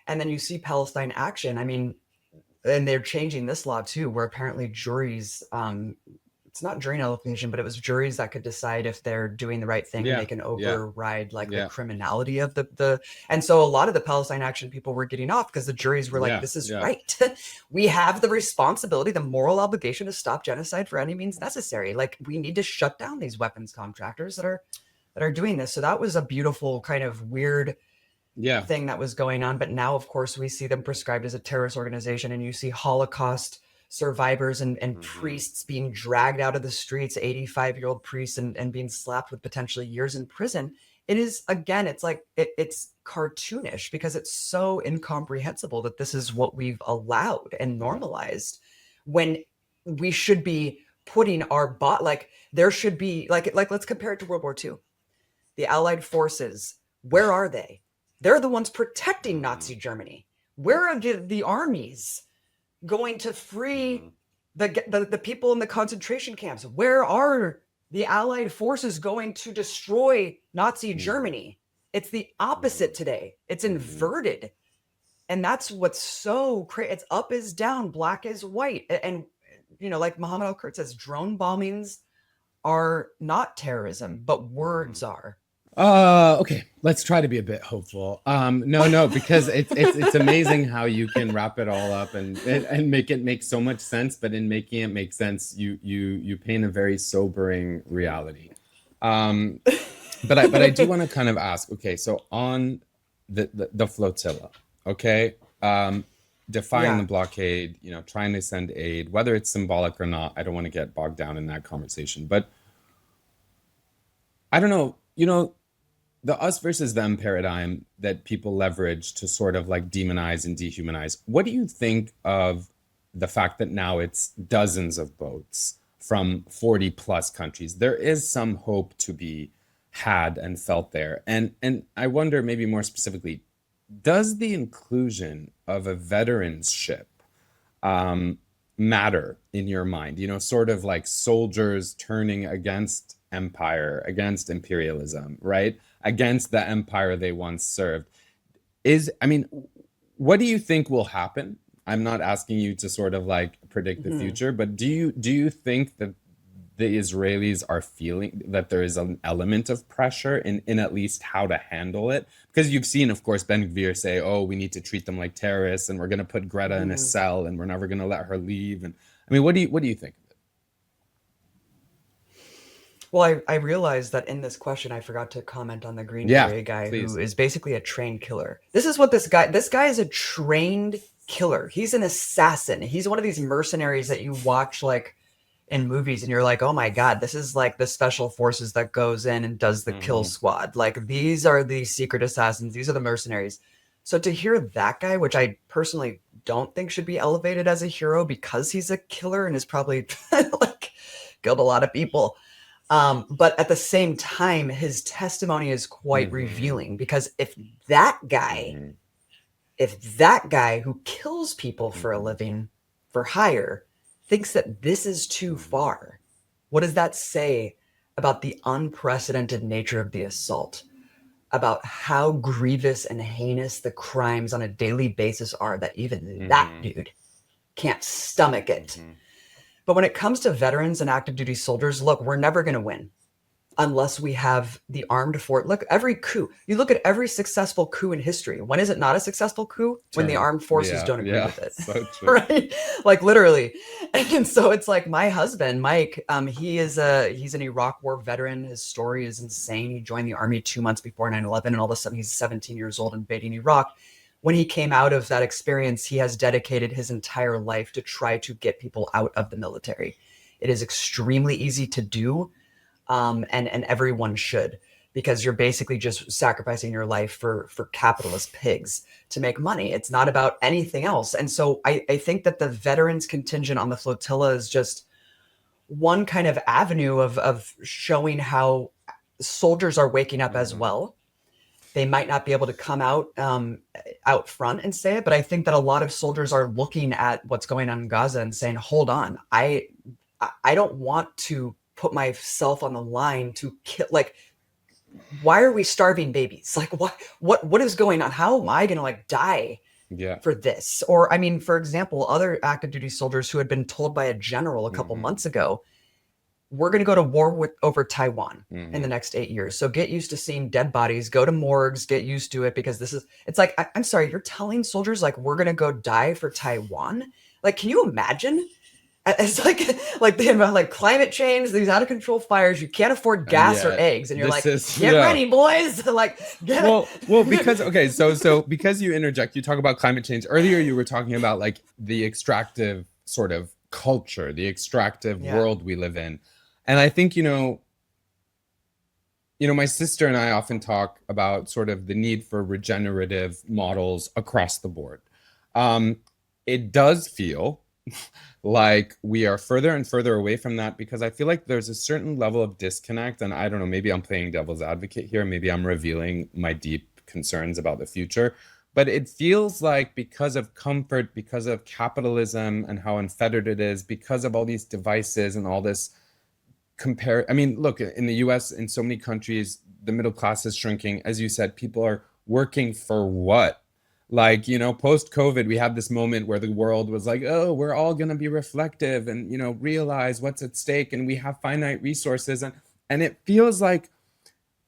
And then you see Palestine Action. I mean, and they're changing this law too, where apparently juries, it's not jury nullification, but it was juries that could decide if they're doing the right thing and they can override the criminality of the. And so a lot of the Palestine Action people were getting off because the juries were like, this is right. We have the responsibility, the moral obligation to stop genocide for any means necessary. Like, we need to shut down these weapons contractors that are doing this. So that was a beautiful kind of weird thing that was going on. But now, of course, we see them prescribed as a terrorist organization, and you see Holocaust survivors and priests being dragged out of the streets, 85-year-old priests, and being slapped with potentially years in prison. It is, again, it's like, it's cartoonish because it's so incomprehensible that this is what we've allowed and normalized, when we should be putting our there should be, like, let's compare it to World War II. the Allied forces, where are they? They're the ones protecting Nazi Germany. Where are the armies going to free the people in the concentration camps? Where are the Allied forces going to destroy Nazi Germany? It's the opposite today. It's inverted. And that's what's so crazy. It's up is down, black is white. And, you know, like Muhammad Al-Kurt says, drone bombings are not terrorism, but words are. Okay, let's try to be a bit hopeful. No, because it's amazing how you can wrap it all up and make it make so much sense, but in making it make sense, you paint a very sobering reality. But I do want to kind of ask, okay, so on the flotilla, okay, defying the blockade, you know, trying to send aid, whether it's symbolic or not, I don't want to get bogged down in that conversation, but I don't know, you know, the us versus them paradigm that people leverage to sort of like demonize and dehumanize. What do you think of the fact that now it's dozens of boats from 40 plus countries? There is some hope to be had and felt there. And I wonder, maybe more specifically, does the inclusion of a veterans ship matter in your mind? You know, sort of like soldiers turning against empire, against imperialism, right? Against the empire they once served. I mean, what do you think will happen? I'm not asking you to sort of like predict the future, but do you think that the Israelis are feeling that there is an element of pressure in at least how to handle it? Because you've seen, of course, Ben Gvir say, oh, we need to treat them like terrorists and we're going to put Greta in a cell and we're never going to let her leave. And I mean, what do you think? Well, I realized that in this question, I forgot to comment on the Green Beret guy, please, who is basically a trained killer. This is what this guy is a trained killer. He's an assassin. He's one of these mercenaries that you watch like in movies and you're like, oh my God, this is like the special forces that goes in and does the kill squad. Like these are the secret assassins. These are the mercenaries. So to hear that guy, which I personally don't think should be elevated as a hero because he's a killer and has probably like killed a lot of people. But at the same time, his testimony is quite revealing, because if that guy who kills people for a living for hire thinks that this is too far, what does that say about the unprecedented nature of the assault, about how grievous and heinous the crimes on a daily basis are, that even that dude can't stomach it? But when it comes to veterans and active duty soldiers, look, we're never going to win unless we have the armed force. Look, every coup, you look at every successful coup in history. When is it not a successful coup? When the armed forces don't agree with it. So true. Right? Like literally. And so it's like my husband, Mike, he's an Iraq war veteran. His story is insane. He joined the army 2 months before 9/11, and all of a sudden he's 17 years old invading Iraq. When he came out of that experience, he has dedicated his entire life to try to get people out of the military. It is extremely easy to do, and everyone should, because you're basically just sacrificing your life for capitalist pigs to make money. It's not about anything else. And so I think that the veterans contingent on the flotilla is just one kind of avenue of showing how soldiers are waking up as well. They might not be able to come out front and say it, but I think that a lot of soldiers are looking at what's going on in Gaza and saying, hold on, I don't want to put myself on the line to kill. Like, why are we starving babies? Like, what is going on? How am I going to like die for this? Or, I mean, for example, other active duty soldiers who had been told by a general a couple months ago, we're going to go to war over Taiwan in the next 8 years. So get used to seeing dead bodies, go to morgues, get used to it, because it's like, I'm sorry, you're telling soldiers like we're going to go die for Taiwan? Like, can you imagine? It's like they have like climate change, these out of control fires, you can't afford gas or eggs, and you're like, get ready, boys. Like, well, because okay, so because you interject, you talk about climate change. Earlier you were talking about like the extractive sort of culture, the extractive world we live in. And I think, you know, my sister and I often talk about sort of the need for regenerative models across the board. It does feel like we are further and further away from that, because I feel like there's a certain level of disconnect. And I don't know, maybe I'm playing devil's advocate here, maybe I'm revealing my deep concerns about the future, but it feels like because of comfort, because of capitalism and how unfettered it is, because of all these devices and all this compare, I mean, look, in the US, in so many countries, the middle class is shrinking. As you said, people are working for what? Like, post COVID, we had this moment where the world was like, oh, we're all going to be reflective and, realize what's at stake, and we have finite resources. And it feels like,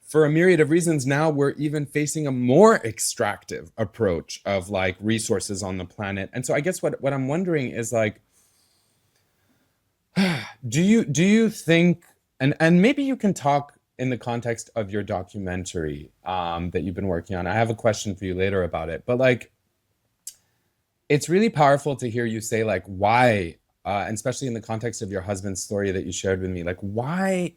for a myriad of reasons, now we're even facing a more extractive approach of like resources on the planet. And so I guess what I'm wondering is like, do you think, and maybe you can talk in the context of your documentary that you've been working on. I have a question for you later about it, but like, it's really powerful to hear you say like why, and especially in the context of your husband's story that you shared with me, like why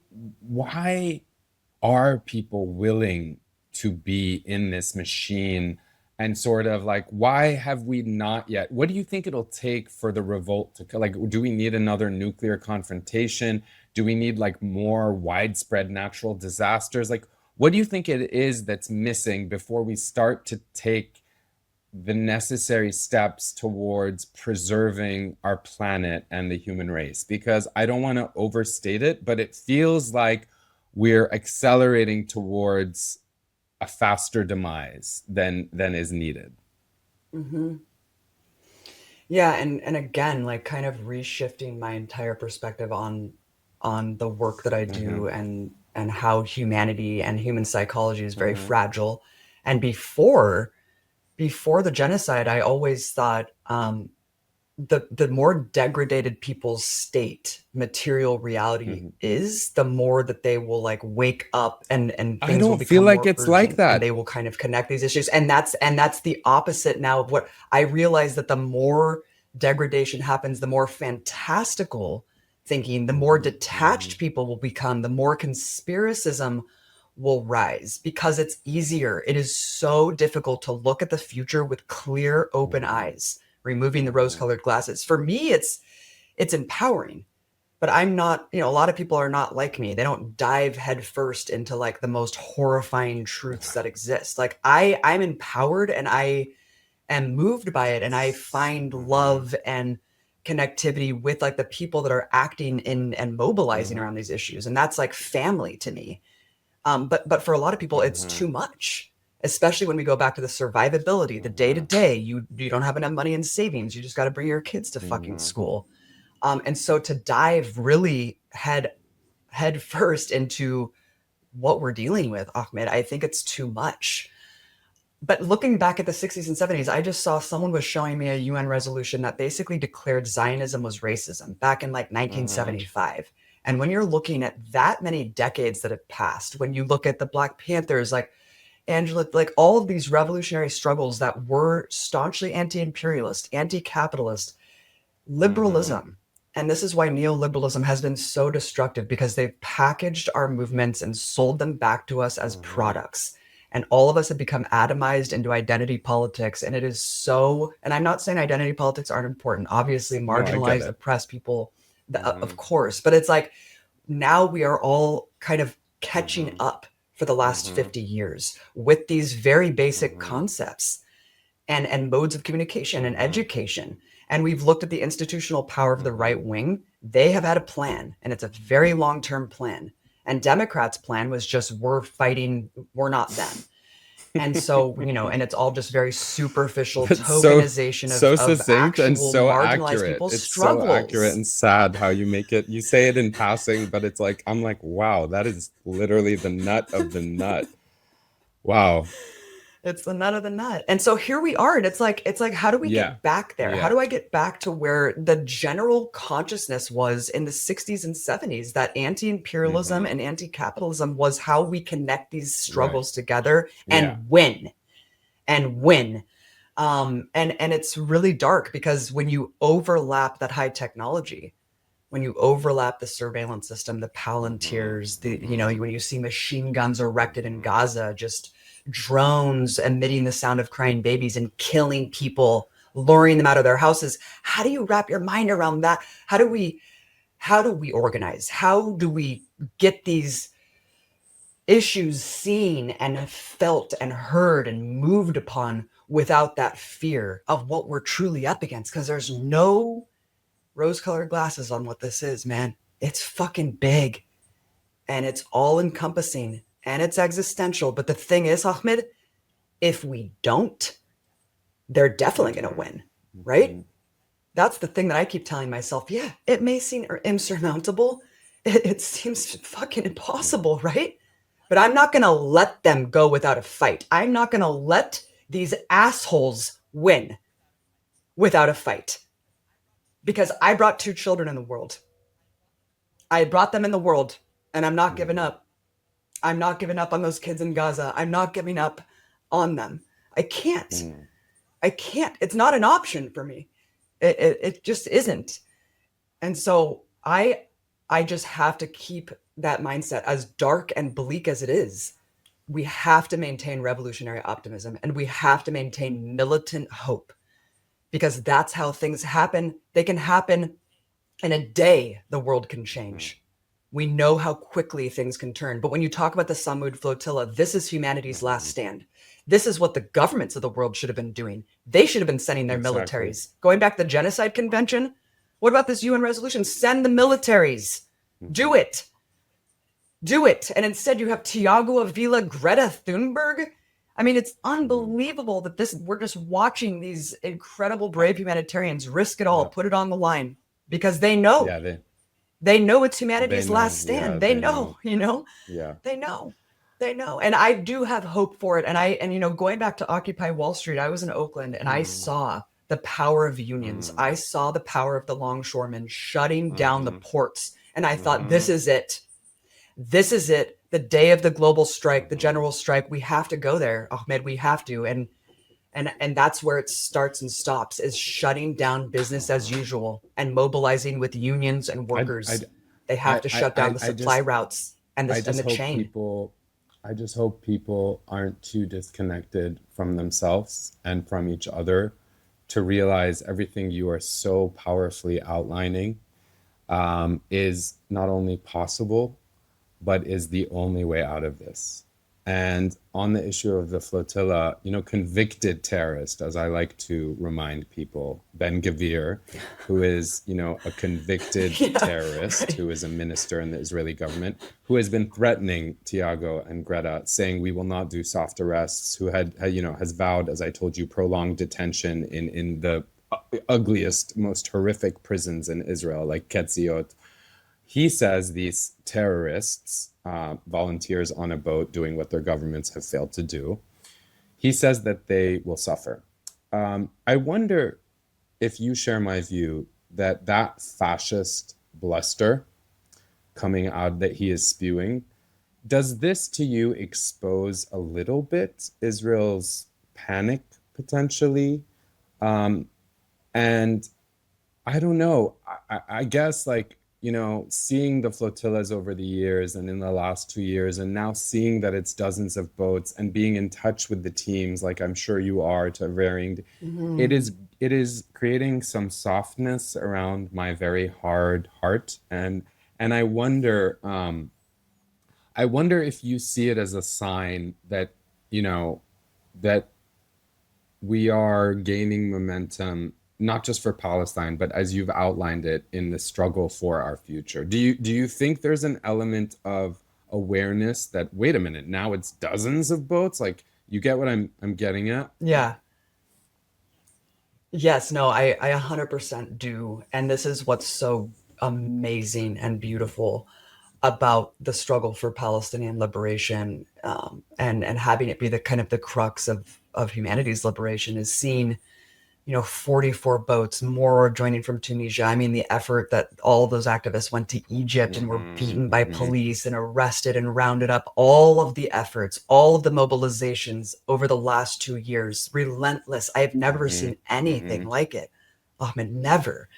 are people willing to be in this machine, and sort of like, why have we not yet? What do you think it'll take for the revolt to, like, do we need another nuclear confrontation? Do we need like more widespread natural disasters? Like, what do you think it is that's missing before we start to take the necessary steps towards preserving our planet and the human race? Because I don't want to overstate it, but it feels like we're accelerating towards a faster demise than is needed. Mm-hmm. Yeah, and again, like kind of reshifting my entire perspective on the work that I Mm-hmm. do, and how humanity and human psychology is very Mm-hmm. fragile. And before the genocide, I always thought the more degraded people's state, material reality Mm-hmm. is, the more that they will like wake up, and I things will don't feel become like more it's like urgent, and that. they will kind of connect these issues. And that's the opposite now of what I realize, that the more degradation happens, the more fantastical thinking, the more Mm-hmm. detached people will become, the more conspiracism will rise, because it's easier. It is so difficult to look at the future with clear, open Mm-hmm. eyes, removing the Mm-hmm. rose-colored glasses. For me, it's empowering. But I'm not, a lot of people are not like me. They don't dive headfirst into like the most horrifying truths that exist. Like I'm empowered, and I am moved by it, and I find Mm-hmm. love and connectivity with like the people that are acting in and mobilizing Mm-hmm. around these issues. And that's like family to me. But for a lot of people, it's Mm-hmm. too much, especially when we go back to the survivability, the day to Mm-hmm. day. You don't have enough money in savings. You just got to bring your kids to fucking Mm-hmm. school. And so to dive really head first into what we're dealing with, Ahmed, I think it's too much. But looking back at the 60s and 70s, I just saw someone was showing me a UN resolution that basically declared Zionism was racism back in like Mm-hmm. 1975. And when you're looking at that many decades that have passed, when you look at the Black Panthers, like Angela, like all of these revolutionary struggles that were staunchly anti-imperialist, anti-capitalist, Mm-hmm. liberalism. And this is why neoliberalism has been so destructive, because they've packaged our movements and sold them back to us as Mm-hmm. products. And all of us have become atomized into identity politics. And it is so, and I'm not saying identity politics aren't important. Obviously, No, I get marginalized, it. oppressed people, Mm-hmm. of course. But it's like now we are all kind of catching Mm-hmm. up for the last Mm-hmm. 50 years with these very basic Mm-hmm. concepts and modes of communication and Mm-hmm. education. And we've looked at the institutional power of the Mm-hmm. right wing. They have had a plan, and it's a very long term plan. And Democrats' plan was just, we're fighting, we're not them. And so, and it's all just very superficial That's so tokenization so of succinct and actual so marginalized accurate. people's It's so accurate struggles. and sad how you make it. You say it in passing, but it's like, I'm like, wow, that is literally the nut of the nut. Wow. It's the nut of the nut. And so here we are. And it's like, how do we Yeah. get back there? How Yeah. do I get back to where the general consciousness was in the 60s and 70s, that anti-imperialism Mm-hmm. and anti-capitalism was how we connect these Right. struggles together Yeah. and win and win. And it's really dark, because when you overlap that high technology, when you overlap the surveillance system, the Mm-hmm. Palantirs, Mm-hmm. when you see machine guns erected in Mm-hmm. Gaza, just drones emitting the sound of crying babies and killing people luring them out of their houses. How do you wrap your mind around that? How do we organize? How do we get these issues seen and felt and heard and moved upon without that fear of what we're truly up against? Because there's no rose-colored glasses on what this is, man. It's fucking big and it's all encompassing and it's existential. But the thing is, Ahmed, if we don't, they're definitely going to win, right? That's the thing that I keep telling myself. Yeah, it may seem insurmountable. It seems fucking impossible, right? But I'm not going to let them go without a fight. I'm not going to let these assholes win without a fight. Because I brought 2 children in the world. I brought them in the world, and I'm not giving up. I'm not giving up on those kids in Gaza. I'm not giving up on them. I can't. I can't. It's not an option for me. It just isn't. And so I just have to keep that mindset, as dark and bleak as it is. We have to maintain revolutionary optimism, and we have to maintain militant hope, because that's how things happen. They can happen in a day. The world can change. We know how quickly things can turn. But when you talk about the Samud flotilla, this is humanity's last stand. This is what the governments of the world should have been doing. They should have been sending their militaries. Going back to the Genocide Convention, what about this UN resolution? Send the militaries. Do it. Do it. And instead you have Tiago Avila, Greta Thunberg. I mean, it's unbelievable that we're just watching these incredible, brave humanitarians risk it all, put it on the line, because they know. Yeah, they know it's humanity's last stand. They know, you know? Yeah. They know. And I do have hope for it. And you know, going back to Occupy Wall Street, I was in Oakland and I saw the power of unions. I saw the power of the longshoremen shutting down the ports. And I thought, this is it. This is it. The day of the global strike, the general strike. We have to go there, Ahmed. We have to. And that's where it starts and stops, is shutting down business as usual and mobilizing with unions and workers. They have to shut down the supply routes and the chain. I just hope people aren't too disconnected from themselves and from each other to realize everything you are so powerfully outlining is not only possible, but is the only way out of this. And on the issue of the flotilla, you know, convicted terrorist, as I like to remind people, Ben-Gvir, who is, you know, a convicted terrorist, who is a minister in the Israeli government, who has been threatening Tiago and Greta, saying we will not do soft arrests, who has vowed, as I told you, prolonged detention in the ugliest, most horrific prisons in Israel, like Ketziot. He says these terrorists, volunteers on a boat doing what their governments have failed to do, he says that they will suffer. I wonder if you share my view that fascist bluster coming out that he is spewing, does this to you expose a little bit Israel's panic potentially? And I don't know, I guess, like, you know, seeing the flotillas over the years and in the last 2 years, and now seeing that it's dozens of boats and being in touch with the teams, like I'm sure you are, to varying, it is creating some softness around my very hard heart. And I wonder if you see it as a sign that, you know, that we are gaining momentum, not just for Palestine, but as you've outlined it, in the struggle for our future. Do you think there's an element of awareness that, wait a minute, now it's dozens of boats? Like, you get what I'm getting at? Yeah. Yes, no, I 100% do. And this is what's so amazing and beautiful about the struggle for Palestinian liberation, and having it be the kind of the crux of humanity's liberation, is seeing, you know, 44 boats, more joining from Tunisia. I mean, the effort that all of those activists went to Egypt and were beaten by police and arrested and rounded up, all of the efforts, all of the mobilizations over the last 2 years, relentless. I have never seen anything like it. Ahmed, never.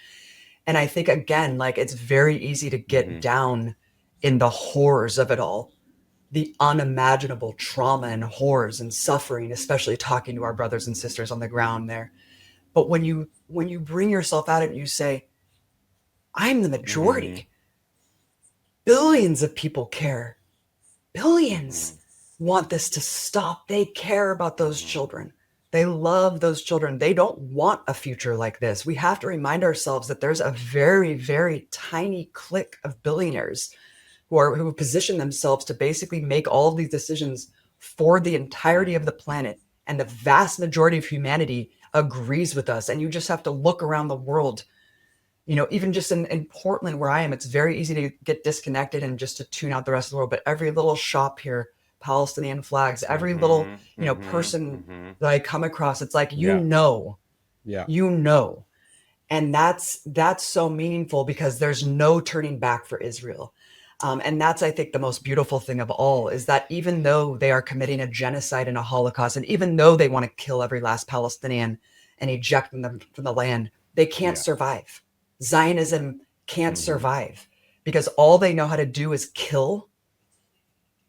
And I think, again, like, it's very easy to get down in the horrors of it all, the unimaginable trauma and horrors and suffering, especially talking to our brothers and sisters on the ground there. But when you bring yourself at it and you say, I'm the majority, billions of people care, billions want this to stop. They care about those children. They love those children. They don't want a future like this. We have to remind ourselves that there's a very, very tiny clique of billionaires who position themselves to basically make all of these decisions for the entirety of the planet. And the vast majority of humanity agrees with us. And you just have to look around the world. You know, even just in Portland where I am, it's very easy to get disconnected and just to tune out the rest of the world. But every little shop here, Palestinian flags, every little, person that I come across, it's like, you know. And that's so meaningful because there's no turning back for Israel. And that's, I think, the most beautiful thing of all is that even though they are committing a genocide and a Holocaust, and even though they want to kill every last Palestinian and eject them from the land, they can't survive. Zionism can't survive because all they know how to do is kill.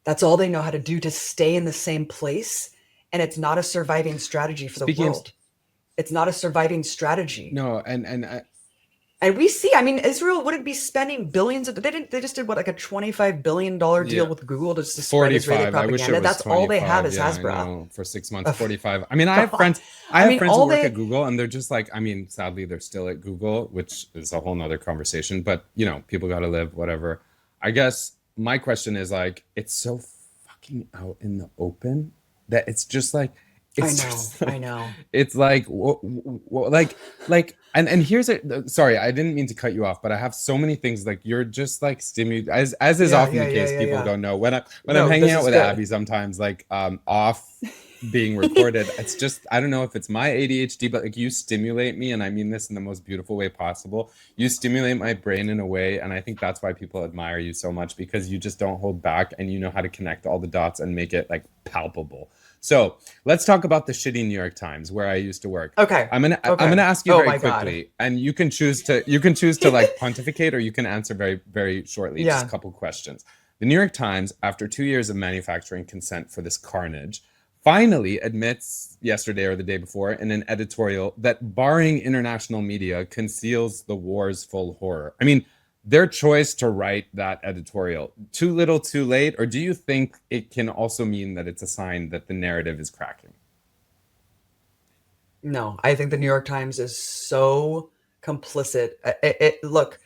That's all they know how to do, to stay in the same place. And it's not a surviving strategy for the world. It's not a surviving strategy. No, and we see, I mean, Israel wouldn't be spending billions of, they just did what, like a $25 billion deal with Google to spread Israeli propaganda. That's all they have is Hasbro. For 6 months, 45. I mean, I have friends who work at Google, and they're just like, I mean, sadly, they're still at Google, which is a whole nother conversation, but you know, people got to live, whatever. I guess my question is like, it's so fucking out in the open that it's just like, I know. It's like, and here's it. Sorry, I didn't mean to cut you off, but I have so many things. Like you're just like stimulated, as is often the case. People don't know when I'm hanging out with Abby sometimes, like off being recorded. It's just, I don't know if it's my ADHD, but like you stimulate me, and I mean this in the most beautiful way possible. You stimulate my brain in a way, and I think that's why people admire you so much, because you just don't hold back, and you know how to connect all the dots and make it like palpable. So let's talk about the shitty New York Times where I used to work. Okay. I'm gonna ask you very quickly, and you can choose to like pontificate, or you can answer very, very shortly. Just a couple questions. The New York Times, after 2 years of manufacturing consent for this carnage, finally admits yesterday or the day before in an editorial that barring international media conceals the war's full horror. I mean, their choice to write that editorial, too little, too late, or do you think it can also mean that it's a sign that the narrative is cracking? No, I think the New York Times is so complicit. Look,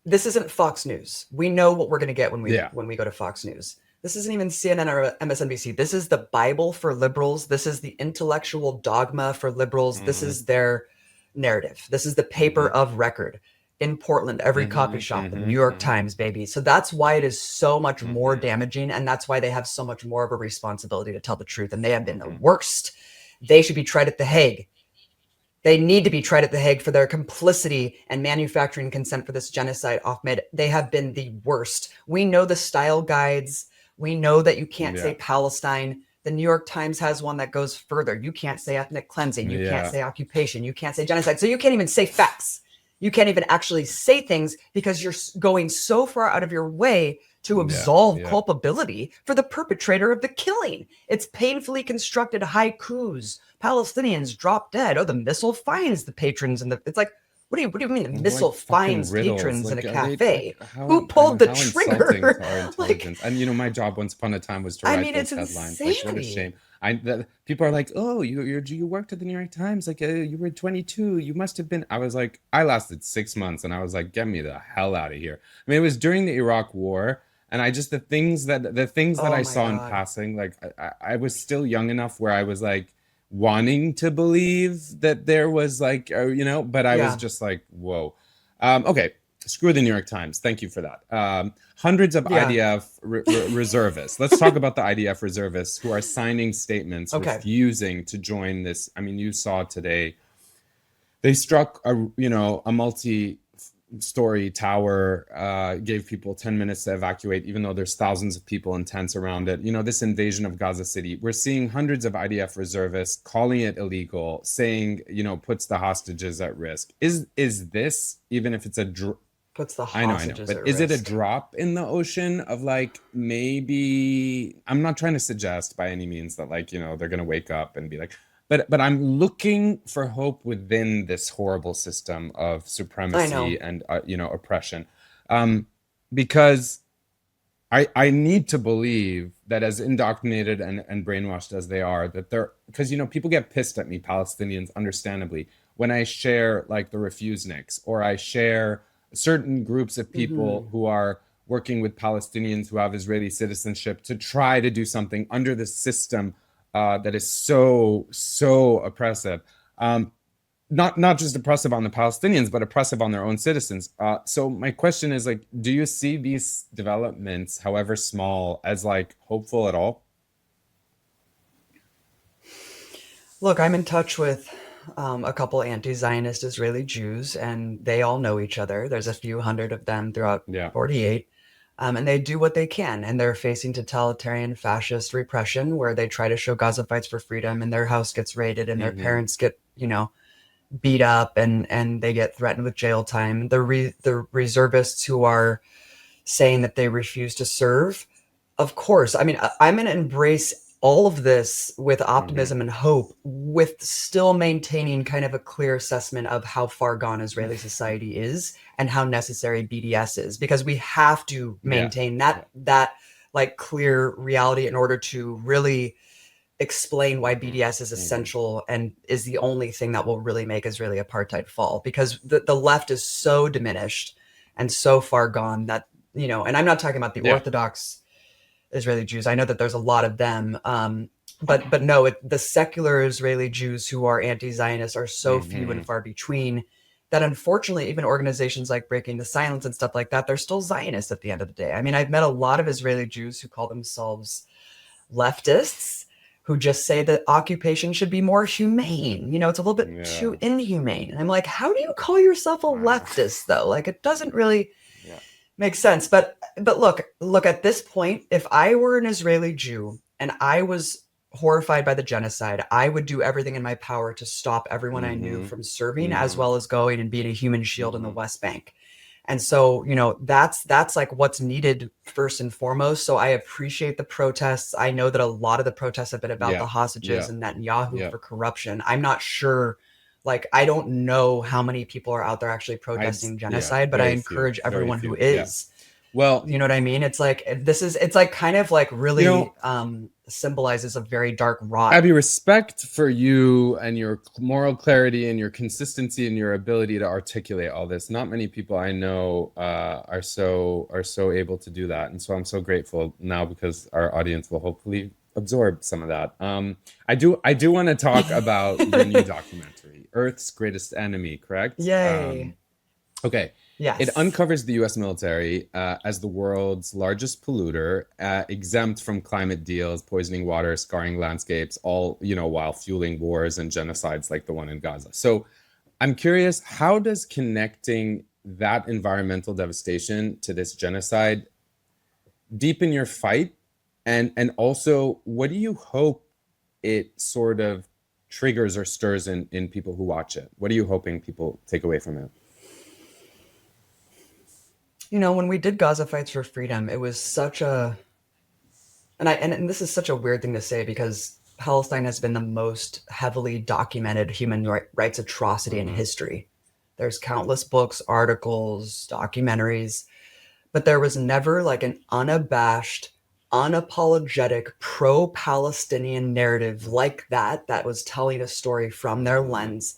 this isn't Fox News. We know what we're going to get when we go to Fox News. This isn't even CNN or MSNBC. This is the Bible for liberals. This is the intellectual dogma for liberals. This is their narrative. This is the paper of record. In Portland, every copy shop, the New York Times, baby. So that's why it is so much more damaging, and that's why they have so much more of a responsibility to tell the truth, and they have been the worst. They should be tried at The Hague. They need to be tried at The Hague for their complicity and manufacturing consent for this genocide, Ahmed. They have been the worst. We know the style guides. We know that you can't say Palestine. The New York Times has one that goes further. You can't say ethnic cleansing. You can't say occupation. You can't say genocide. So you can't even say facts. You can't even actually say things because you're going so far out of your way to absolve culpability for the perpetrator of the killing. It's painfully constructed haikus. Palestinians drop dead. Oh, the missile finds the patrons, and it's like, what do you mean the missile finds patrons in a cafe? Who pulled the trigger? And you know, my job once upon a time was to write those headlines. Like, what a shame. People are like, oh, you worked at the New York Times, like you were 22, you must have been. I was like, I lasted 6 months, and I was like, get me the hell out of here. I mean, it was during the Iraq War, and I just the things that I saw in passing, like I was still young enough where I was like wanting to believe that there was like, but I was just like, whoa. Okay. Screw the New York Times. Thank you for that. Hundreds of IDF reservists. Let's talk about the IDF reservists who are signing statements refusing to join this. I mean, you saw today, they struck a multi-story tower, gave people 10 minutes to evacuate, even though there's thousands of people in tents around it. You know, this invasion of Gaza City, we're seeing hundreds of IDF reservists calling it illegal, saying, puts the hostages at risk. Is this, even if it's puts the hostages at risk. But is it a drop in the ocean of like, maybe, I'm not trying to suggest by any means that like, they're going to wake up and be like, but I'm looking for hope within this horrible system of I know. supremacy and oppression, because I need to believe that, as indoctrinated and brainwashed as they are, that they're, because people get pissed at me, Palestinians, understandably, when I share like the refuseniks, or I share certain groups of people Hmm. who are working with Palestinians who have Israeli citizenship to try to do something under the system that is so oppressive. Not just oppressive on the Palestinians, but oppressive on their own citizens. So my question is, like, do you see these developments, however small, as like hopeful at all? Look, I'm in touch with a couple anti-Zionist Israeli Jews, and they all know each other. There's a few hundred of them throughout Yeah. 48, and they do what they can. And they're facing totalitarian fascist repression, where they try to show Gaza fights for freedom, and their house gets raided, and their Mm-hmm. parents get, beat up, and they get threatened with jail time. The reservists who are saying that they refuse to serve, of course. I mean, I'm going to embrace all of this with Mm-hmm. optimism and hope, with still maintaining kind of a clear assessment of how far gone Israeli society is and how necessary BDS is, because we have to Yeah. maintain Yeah. that like clear reality in order to really explain why BDS is Mm-hmm. essential and is the only thing that will really make Israeli apartheid fall, because the left is so diminished and so far gone that, and I'm not talking about the Yeah. Orthodox Israeli Jews. I know that there's a lot of them. But no, the secular Israeli Jews who are anti-Zionist are so few Mm-hmm. and far between that, unfortunately, even organizations like Breaking the Silence and stuff like that, they're still Zionists at the end of the day. I mean, I've met a lot of Israeli Jews who call themselves leftists, who just say that occupation should be more humane. It's a little bit Yeah. too inhumane. And I'm like, how do you call yourself a I know. leftist though? Like, it doesn't really Yeah. make sense. But look, at this point, if I were an Israeli Jew and I was horrified by the genocide, I would do everything in my power to stop everyone I knew Mm-hmm. from serving, as Mm-hmm. well as going and being a human shield in the Mm-hmm. West Bank. And so, that's like what's needed first and foremost. So I appreciate the protests. I know that a lot of the protests have been about Yeah. the hostages Yeah. and Netanyahu Yeah. for corruption. I'm not sure, like, I don't know how many people are out there actually protesting Yeah. genocide, but I Very few. encourage Very everyone who few. Yeah. is. Well, You know what I mean? It's like kind of like you know, really symbolizes a very dark rot. Abby, respect for you and your moral clarity and your consistency and your ability to articulate all this. Not many people I know are so able to do that, and so I'm so grateful now, because our audience will hopefully absorb some of that. I do want to talk about your new documentary, Earth's Greatest Enemy. Correct? Yay. Okay. It Yes. uncovers the US military as the world's largest polluter, exempt from climate deals, poisoning water, scarring landscapes, all, while fueling wars and genocides like the one in Gaza. So I'm curious, how does connecting that environmental devastation to this genocide deepen your fight? And also, what do you hope it sort of triggers or stirs in people who watch it? What are you hoping people take away from it? When we did Gaza Fights for Freedom, it was such a and this is such a weird thing to say, because Palestine has been the most heavily documented human rights atrocity in Mm-hmm. history. There's countless books, articles, documentaries, but there was never like an unabashed, unapologetic pro-Palestinian narrative like that was telling a story from their Mm-hmm. lens,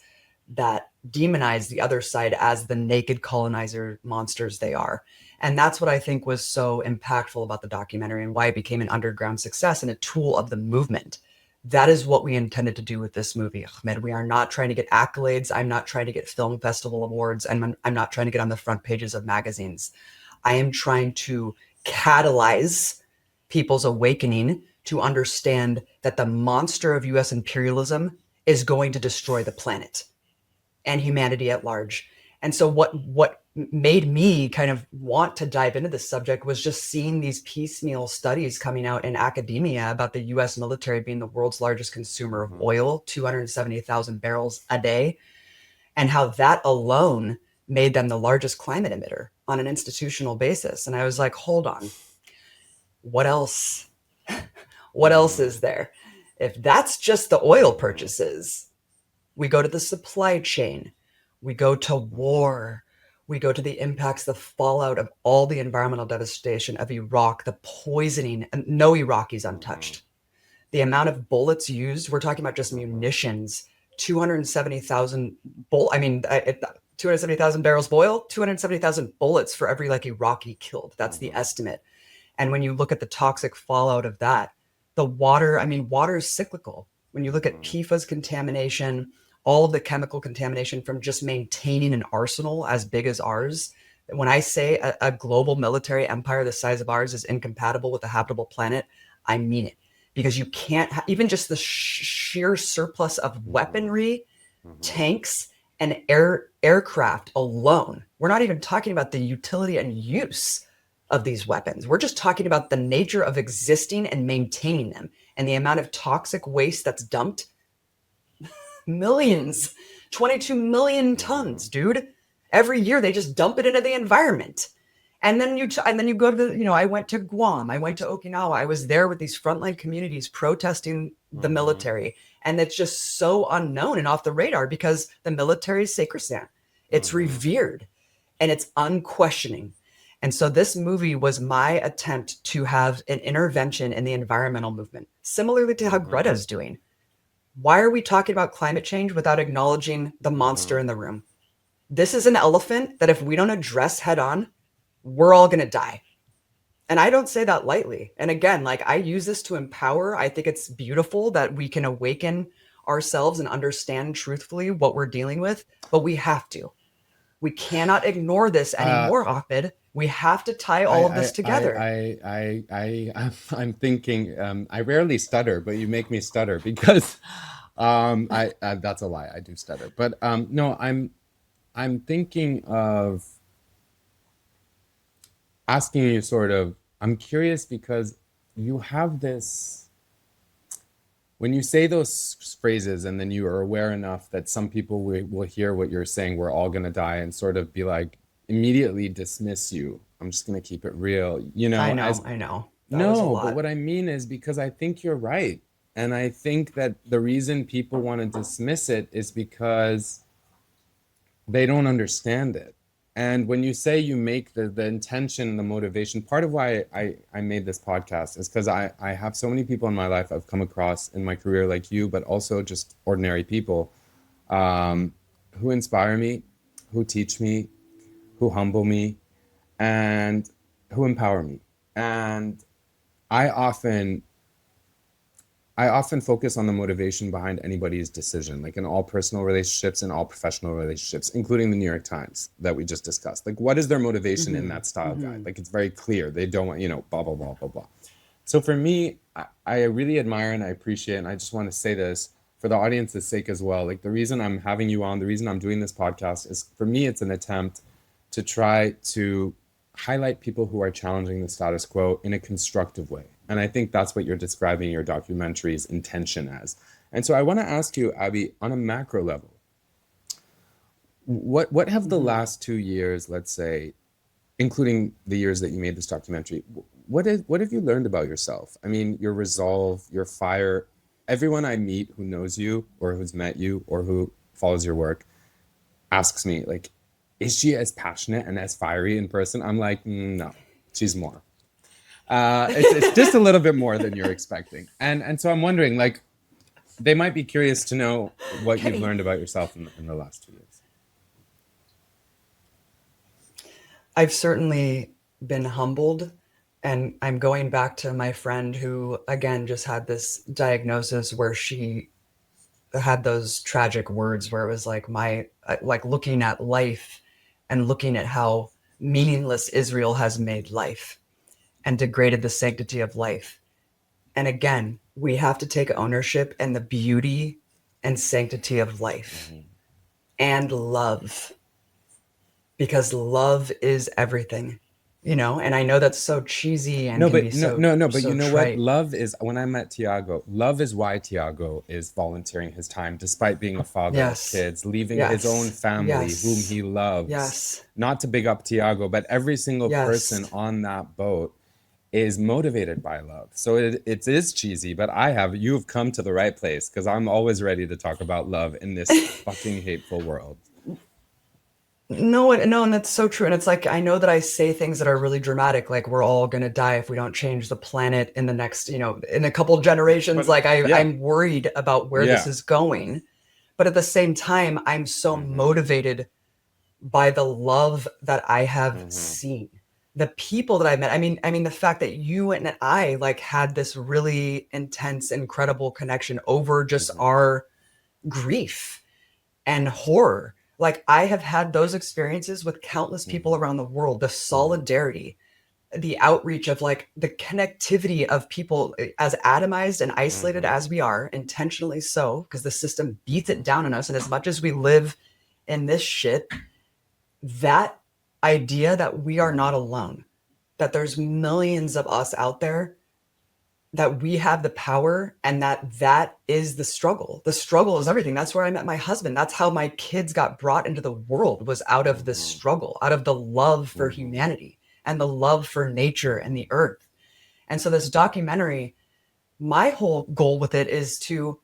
that demonized the other side as the naked colonizer monsters they are. And that's what I think was so impactful about the documentary, and why it became an underground success and a tool of the movement. That is what we intended to do with this movie, Ahmed. We are not trying to get accolades. I'm not trying to get film festival awards. And I'm not trying to get on the front pages of magazines. I am trying to catalyze people's awakening to understand that the monster of US imperialism is going to destroy the planet and humanity at large. And so what made me kind of want to dive into this subject was just seeing these piecemeal studies coming out in academia about the US military being the world's largest consumer of Mm-hmm. oil, 270,000 barrels a day, and how that alone made them the largest climate emitter on an institutional basis. And I was like, hold on, what else? What else Mm-hmm. is there? If that's just the oil purchases, we go to the supply chain, we go to war, we go to the impacts, the fallout of all the environmental devastation of Iraq, the poisoning, and no Iraqis untouched. The amount of bullets used, we're talking about just munitions, 270,000 I mean, 270,000 barrels of oil, 270,000 bullets for every like Iraqi killed. That's the estimate. And when you look at the toxic fallout of that, the water, I mean, water is cyclical. When you look at PFAS contamination, all of the chemical contamination from just maintaining an arsenal as big as ours. When I say a global military empire the size of ours is incompatible with a habitable planet, I mean it. Because you can't, even just the sheer surplus of weaponry, tanks, and aircraft alone. We're not even talking about the utility and use of these weapons. We're just talking about the nature of existing and maintaining them, and the amount of toxic waste that's dumped. Millions, 22 million tons, dude. Every year they just dump it into the environment. And then you go to the, I went to Guam, I went to Okinawa, I was there with these frontline communities protesting the military. And it's just so unknown and off the radar because the military is sacrosanct. It's revered and it's unquestioning. And so this movie was my attempt to have an intervention in the environmental movement, similarly to how Greta's doing. Why are we talking about climate change without acknowledging the monster in the room? This is an elephant that if we don't address head on, we're all going to die. And I don't say that lightly. And again, like I use this to empower. I think it's beautiful that we can awaken ourselves and understand truthfully what we're dealing with, but we have to. We cannot ignore this anymore, Ahmed. We have to tie all of this together. I'm thinking, I rarely stutter, but you make me stutter because that's a lie. I do stutter. But no, I'm thinking of asking you sort of, I'm curious because you have this, when you say those phrases and then you are aware enough that some people will hear what you're saying, we're all going to die, and sort of be like, immediately dismiss you. I'm just going to keep it real. I know. No, but what I mean is because I think you're right. And I think that the reason people want to dismiss it is because they don't understand it. And when you say you make the intention, the motivation, part of why I made this podcast is because I have so many people in my life I've come across in my career like you, but also just ordinary people who inspire me, who teach me, who humble me, and who empower me. And I often focus on the motivation behind anybody's decision, like in all personal relationships and all professional relationships, including the New York Times that we just discussed. Like, what is their motivation in that style guide? Like, it's very clear. They don't want, blah, blah, blah, blah, blah. So for me, I really admire and I appreciate, and I just want to say this for the audience's sake as well. Like, the reason I'm having you on, the reason I'm doing this podcast is, for me, it's an attempt to try to highlight people who are challenging the status quo in a constructive way. And I think that's what you're describing your documentary's intention as. And so I want to ask you, Abby, on a macro level, what have the last 2 years, let's say, including the years that you made this documentary, what have you learned about yourself? I mean, your resolve, your fire. Everyone I meet who knows you or who's met you or who follows your work asks me, like, is she as passionate and as fiery in person? I'm like, no, she's more. It's just a little bit more than you're expecting. And so I'm wondering, like, they might be curious to know what you've learned about yourself in the last 2 years. I've certainly been humbled, and I'm going back to my friend who, again, just had this diagnosis where she had those tragic words where it was like looking at life and looking at how meaningless Israel has made life and degraded the sanctity of life. And again, we have to take ownership and the beauty and sanctity of life and love, because love is everything, and I know that's so cheesy and but so you know trite. what love is. When I met Tiago, love is why Tiago is volunteering his time despite being a father of kids, leaving his own family whom he loves. Not to big up Tiago, but every single person on that boat is motivated by love. So it is cheesy, but you've come to the right place, because I'm always ready to talk about love in this fucking hateful world. No, and that's so true. And it's like, I know that I say things that are really dramatic, like we're all gonna die if we don't change the planet in the next, in a couple generations. But Like yeah, I'm worried about where this yeah. is going. But at the same time, I'm so Mm-hmm, motivated by the love that I have mm-hmm, seen. The people that I met. I mean the fact that you and I like had this really intense, incredible connection over just mm-hmm, our grief and horror. Like I have had those experiences with countless people mm-hmm, around the world, the mm-hmm, solidarity, the outreach of like the connectivity of people as atomized and isolated mm-hmm, as we are, intentionally so, because the system beats mm-hmm, it down on us. And as much as we live in this shit, that idea that we are mm-hmm, not alone, that there's millions of us out there, that we have the power, and that is the struggle. The struggle is everything. That's where I met my husband. That's how my kids got brought into the world, was out of the mm-hmm, struggle, out of the love for mm-hmm, humanity and the love for nature and the earth. And so this documentary, my whole goal with it is to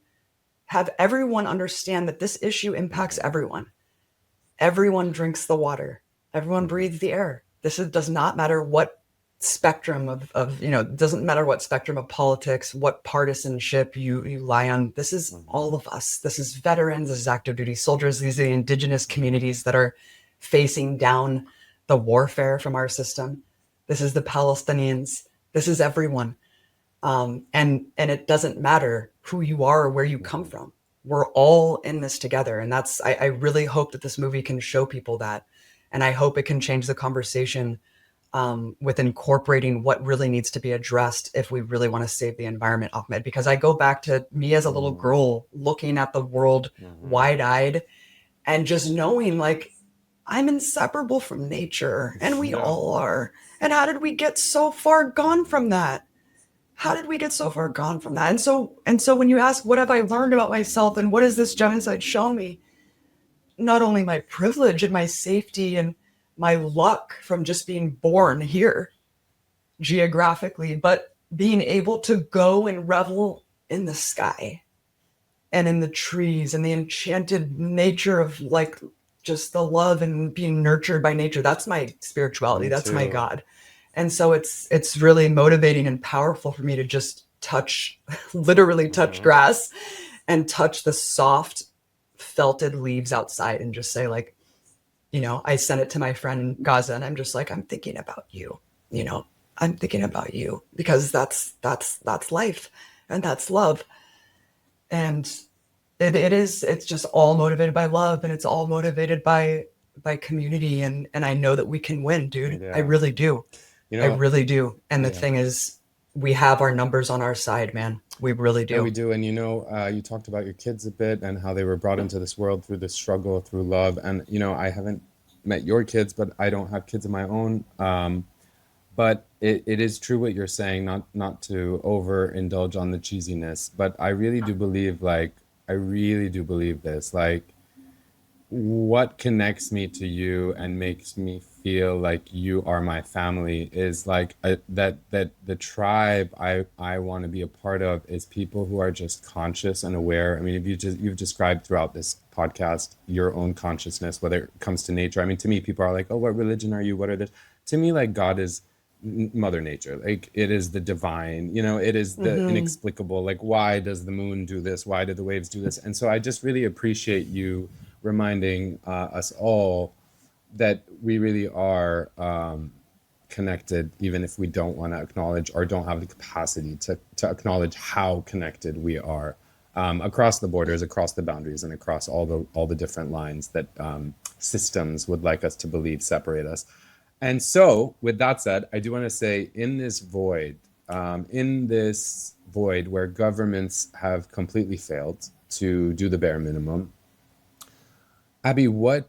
have everyone understand that this issue impacts mm-hmm, everyone. Everyone drinks the water. Everyone mm-hmm, breathes the air. Does not matter what spectrum of doesn't matter what spectrum of politics, what partisanship you lie on. This is mm-hmm, all of us. This is veterans, this is active duty soldiers, these are the indigenous communities that are facing down the warfare from our system. This is the Palestinians. This is everyone. And it doesn't matter who you are or where you come mm-hmm. from. We're all in this together. And I really hope that this movie can show people that. And I hope it can change the conversation with incorporating what really needs to be addressed if we really want to save the environment, Ahmed. Because I go back to me as a little Mm-hmm. girl looking at the world Mm-hmm. wide eyed and just knowing like I'm inseparable from nature and we Yeah. all are. And how did we get so far gone from that? How did we get so far gone from that? And so when you ask what have I learned about myself and what has this genocide shown me, not only my privilege and my safety and my luck from just being born here geographically, but being able to go and revel in the sky and in the trees and the enchanted nature of like just the love and being nurtured by nature. That's my spirituality. Me That's my too. God. And so it's really motivating and powerful for me to just touch, literally touch Mm-hmm. grass and touch the soft felted leaves outside and just say like, I sent it to my friend in Gaza and I'm just like, I'm thinking about you, you know, I'm thinking about you because that's life and that's love. And it's just all motivated by love and it's all motivated by community. And I know that we can win, dude. I Yeah. really do. You I know, really do. And the yeah. thing is, we have our numbers on our side, man. We really And we do. do. And you talked about your kids a bit and how they were brought into this world through this struggle, through love. And, I haven't met your kids, but I don't have kids of my own. But it is true what you're saying, not to overindulge on the cheesiness, but I really do believe this. Like, what connects me to you and makes me feel like you are my family is like that the tribe I want to be a part of is people who are just conscious and aware. I mean, if you've described throughout this podcast your own consciousness, whether it comes to nature. I mean, to me, people are like, oh, what religion are you? What are this? To me, like, God is mother nature. Like, it is the divine, it is the Hmm. inexplicable. Like, why does the moon do this? Why do the waves do this? And so I just really appreciate you reminding us all that we really are connected, even if we don't want to acknowledge or don't have the capacity to acknowledge how connected we are, across the borders, across the boundaries, and across all the different lines that systems would like us to believe separate us. And so, with that said, I do want to say, in this void where governments have completely failed to do the bare minimum, Abby, what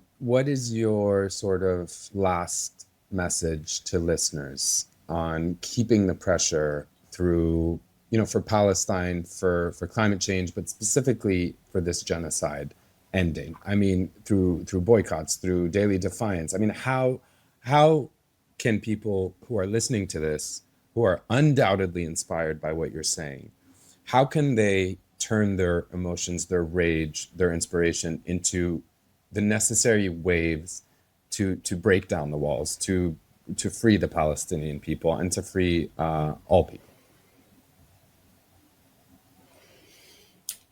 is your sort of last message to listeners on keeping the pressure through, for Palestine, for climate change, but specifically for this genocide ending? I mean, through boycotts, through daily defiance. I mean, how can people who are listening to this who are undoubtedly inspired by what you're saying, how can they turn their emotions, their rage, their inspiration into the necessary waves to break down the walls, to free the Palestinian people and to free all people?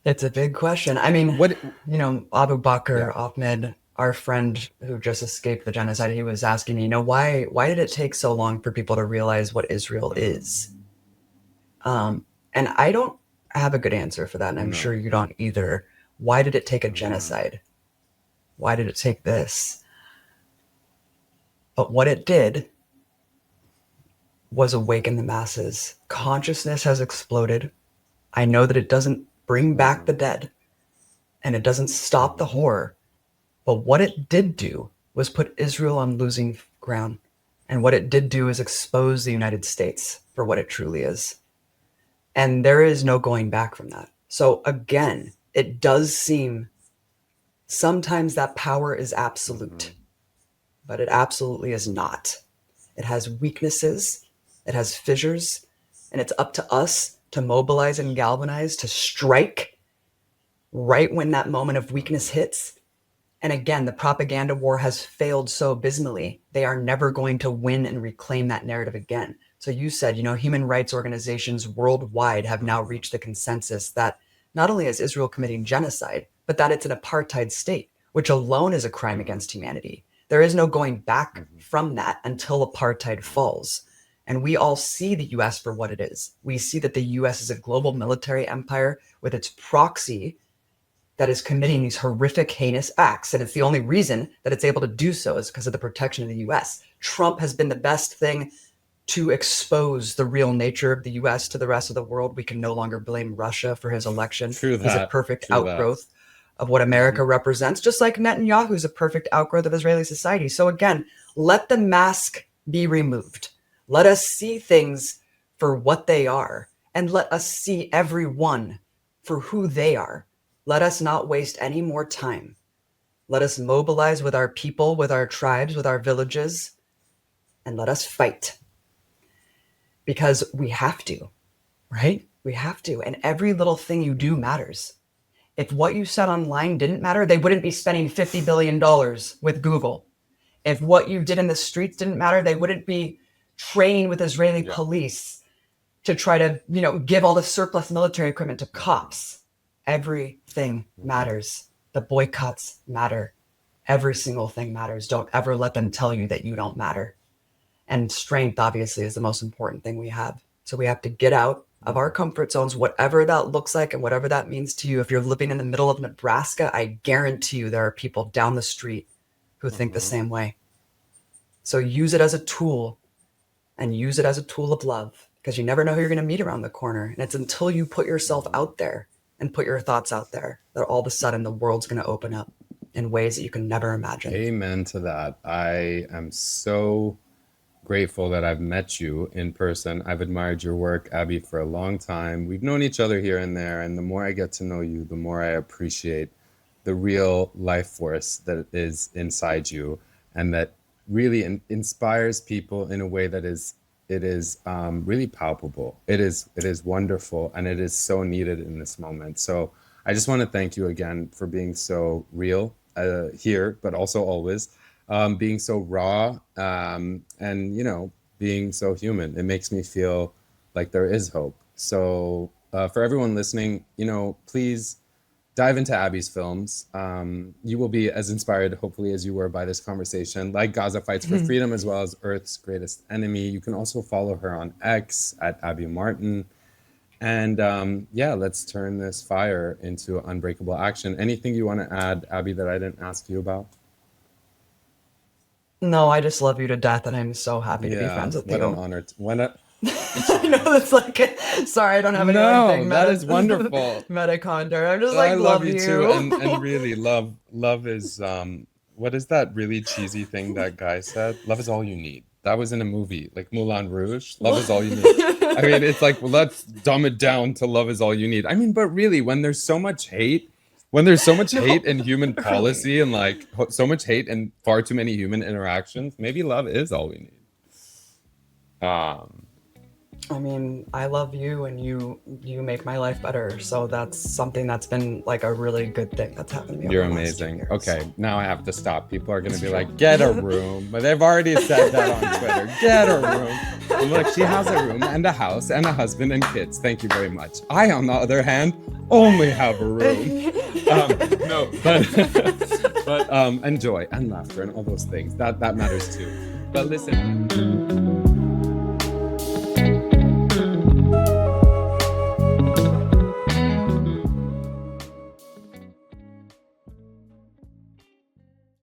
It's a big question. I mean, What? Abu Bakr, Yeah. Ahmed, our friend who just escaped the genocide, he was asking me, why did it take so long for people to realize what Israel is? And I don't have a good answer for that, and I'm sure you don't either. Why did it take a genocide? Why did it take this? But what it did was awaken the masses. Consciousness has exploded. I know that it doesn't bring back the dead, and it doesn't stop the horror. But what it did do was put Israel on losing ground. And what it did do is expose the United States for what it truly is. And there is no going back from that. So again, it does seem sometimes that power is absolute, but it absolutely is not. It has weaknesses, it has fissures, and it's up to us to mobilize and galvanize, to strike right when that moment of weakness hits. And again, the propaganda war has failed so abysmally. They are never going to win and reclaim that narrative again. So you said, human rights organizations worldwide have now reached the consensus that not only is Israel committing genocide, but that it's an apartheid state, which alone is a crime against humanity. There is no going back from that until apartheid falls. And we all see the US for what it is. We see that the US is a global military empire with its proxy that is committing these horrific, heinous acts. And it's the only reason that it's able to do so is because of the protection of the US. Trump has been the best thing to expose the real nature of the US to the rest of the world. We can no longer blame Russia for his election. True that. He's a perfect outgrowth of what America represents, just like Netanyahu is a perfect outgrowth of Israeli society. So again, let the mask be removed. Let us see things for what they are, and let us see everyone for who they are. Let us not waste any more time. Let us mobilize with our people, with our tribes, with our villages, and let us fight. Because we have to, right? We have to. And every little thing you do matters. If what you said online didn't matter, they wouldn't be spending $50 billion with Google. If what you did in the streets didn't matter, they wouldn't be training with Israeli police to try to, give all the surplus military equipment to cops. Everything matters. The boycotts matter. Every single thing matters. Don't ever let them tell you that you don't matter. And strength, obviously, is the most important thing we have. So we have to get out of our comfort zones, whatever that looks like and whatever that means to you. If you're living in the middle of Nebraska, I guarantee you there are people down the street who think the same way. So use it as a tool, and use it as a tool of love, because you never know who you're going to meet around the corner. And it's until you put yourself out there and put your thoughts out there that all of a sudden the world's going to open up in ways that you can never imagine. Amen to that. I am so grateful that I've met you in person. I've admired your work, Abby, for a long time. We've known each other here and there, and the more I get to know you, the more I appreciate the real life force that is inside you, and that really inspires people in a way that is really palpable. It is wonderful, and it is so needed in this moment. So I just want to thank you again for being so real here, but also always being so raw, and being so human. It makes me feel like there is hope. So for everyone listening, please dive into Abby's films. You will be as inspired, hopefully, as you were by this conversation, like Gaza Fights for Freedom, as well as Earth's Greatest Enemy. You can also follow her on X at Abby Martin. And let's turn this fire into unbreakable action. Anything you want to add, Abby, that I didn't ask you about? No, I just love you to death, and I'm so happy to be friends with you. What an honor. I know it's like, sorry, I don't have anything. No, that is wonderful. Metaconder. I'm just I love you you. Too. And really, love is, what is that really cheesy thing that guy said? Love is all you need. That was in a movie, like Moulin Rouge. Love is all you need. I mean, it's like, well, let's dumb it down to love is all you need. I mean, but really, when there's so much hate, in human policy, and like so much hate and far too many human interactions, maybe love is all we need. I mean, I love you, and you make my life better. So that's something that's been like a really good thing that's happened to me. You're over the last 2 amazing. years. Okay, now I have to stop. People are going to be like, get a room. But they've already said that on Twitter. Get a room. And look, she has a room and a house and a husband and kids. Thank you very much. I, on the other hand, only have a room. But enjoy and laughter and all those things. That matters too. But listen.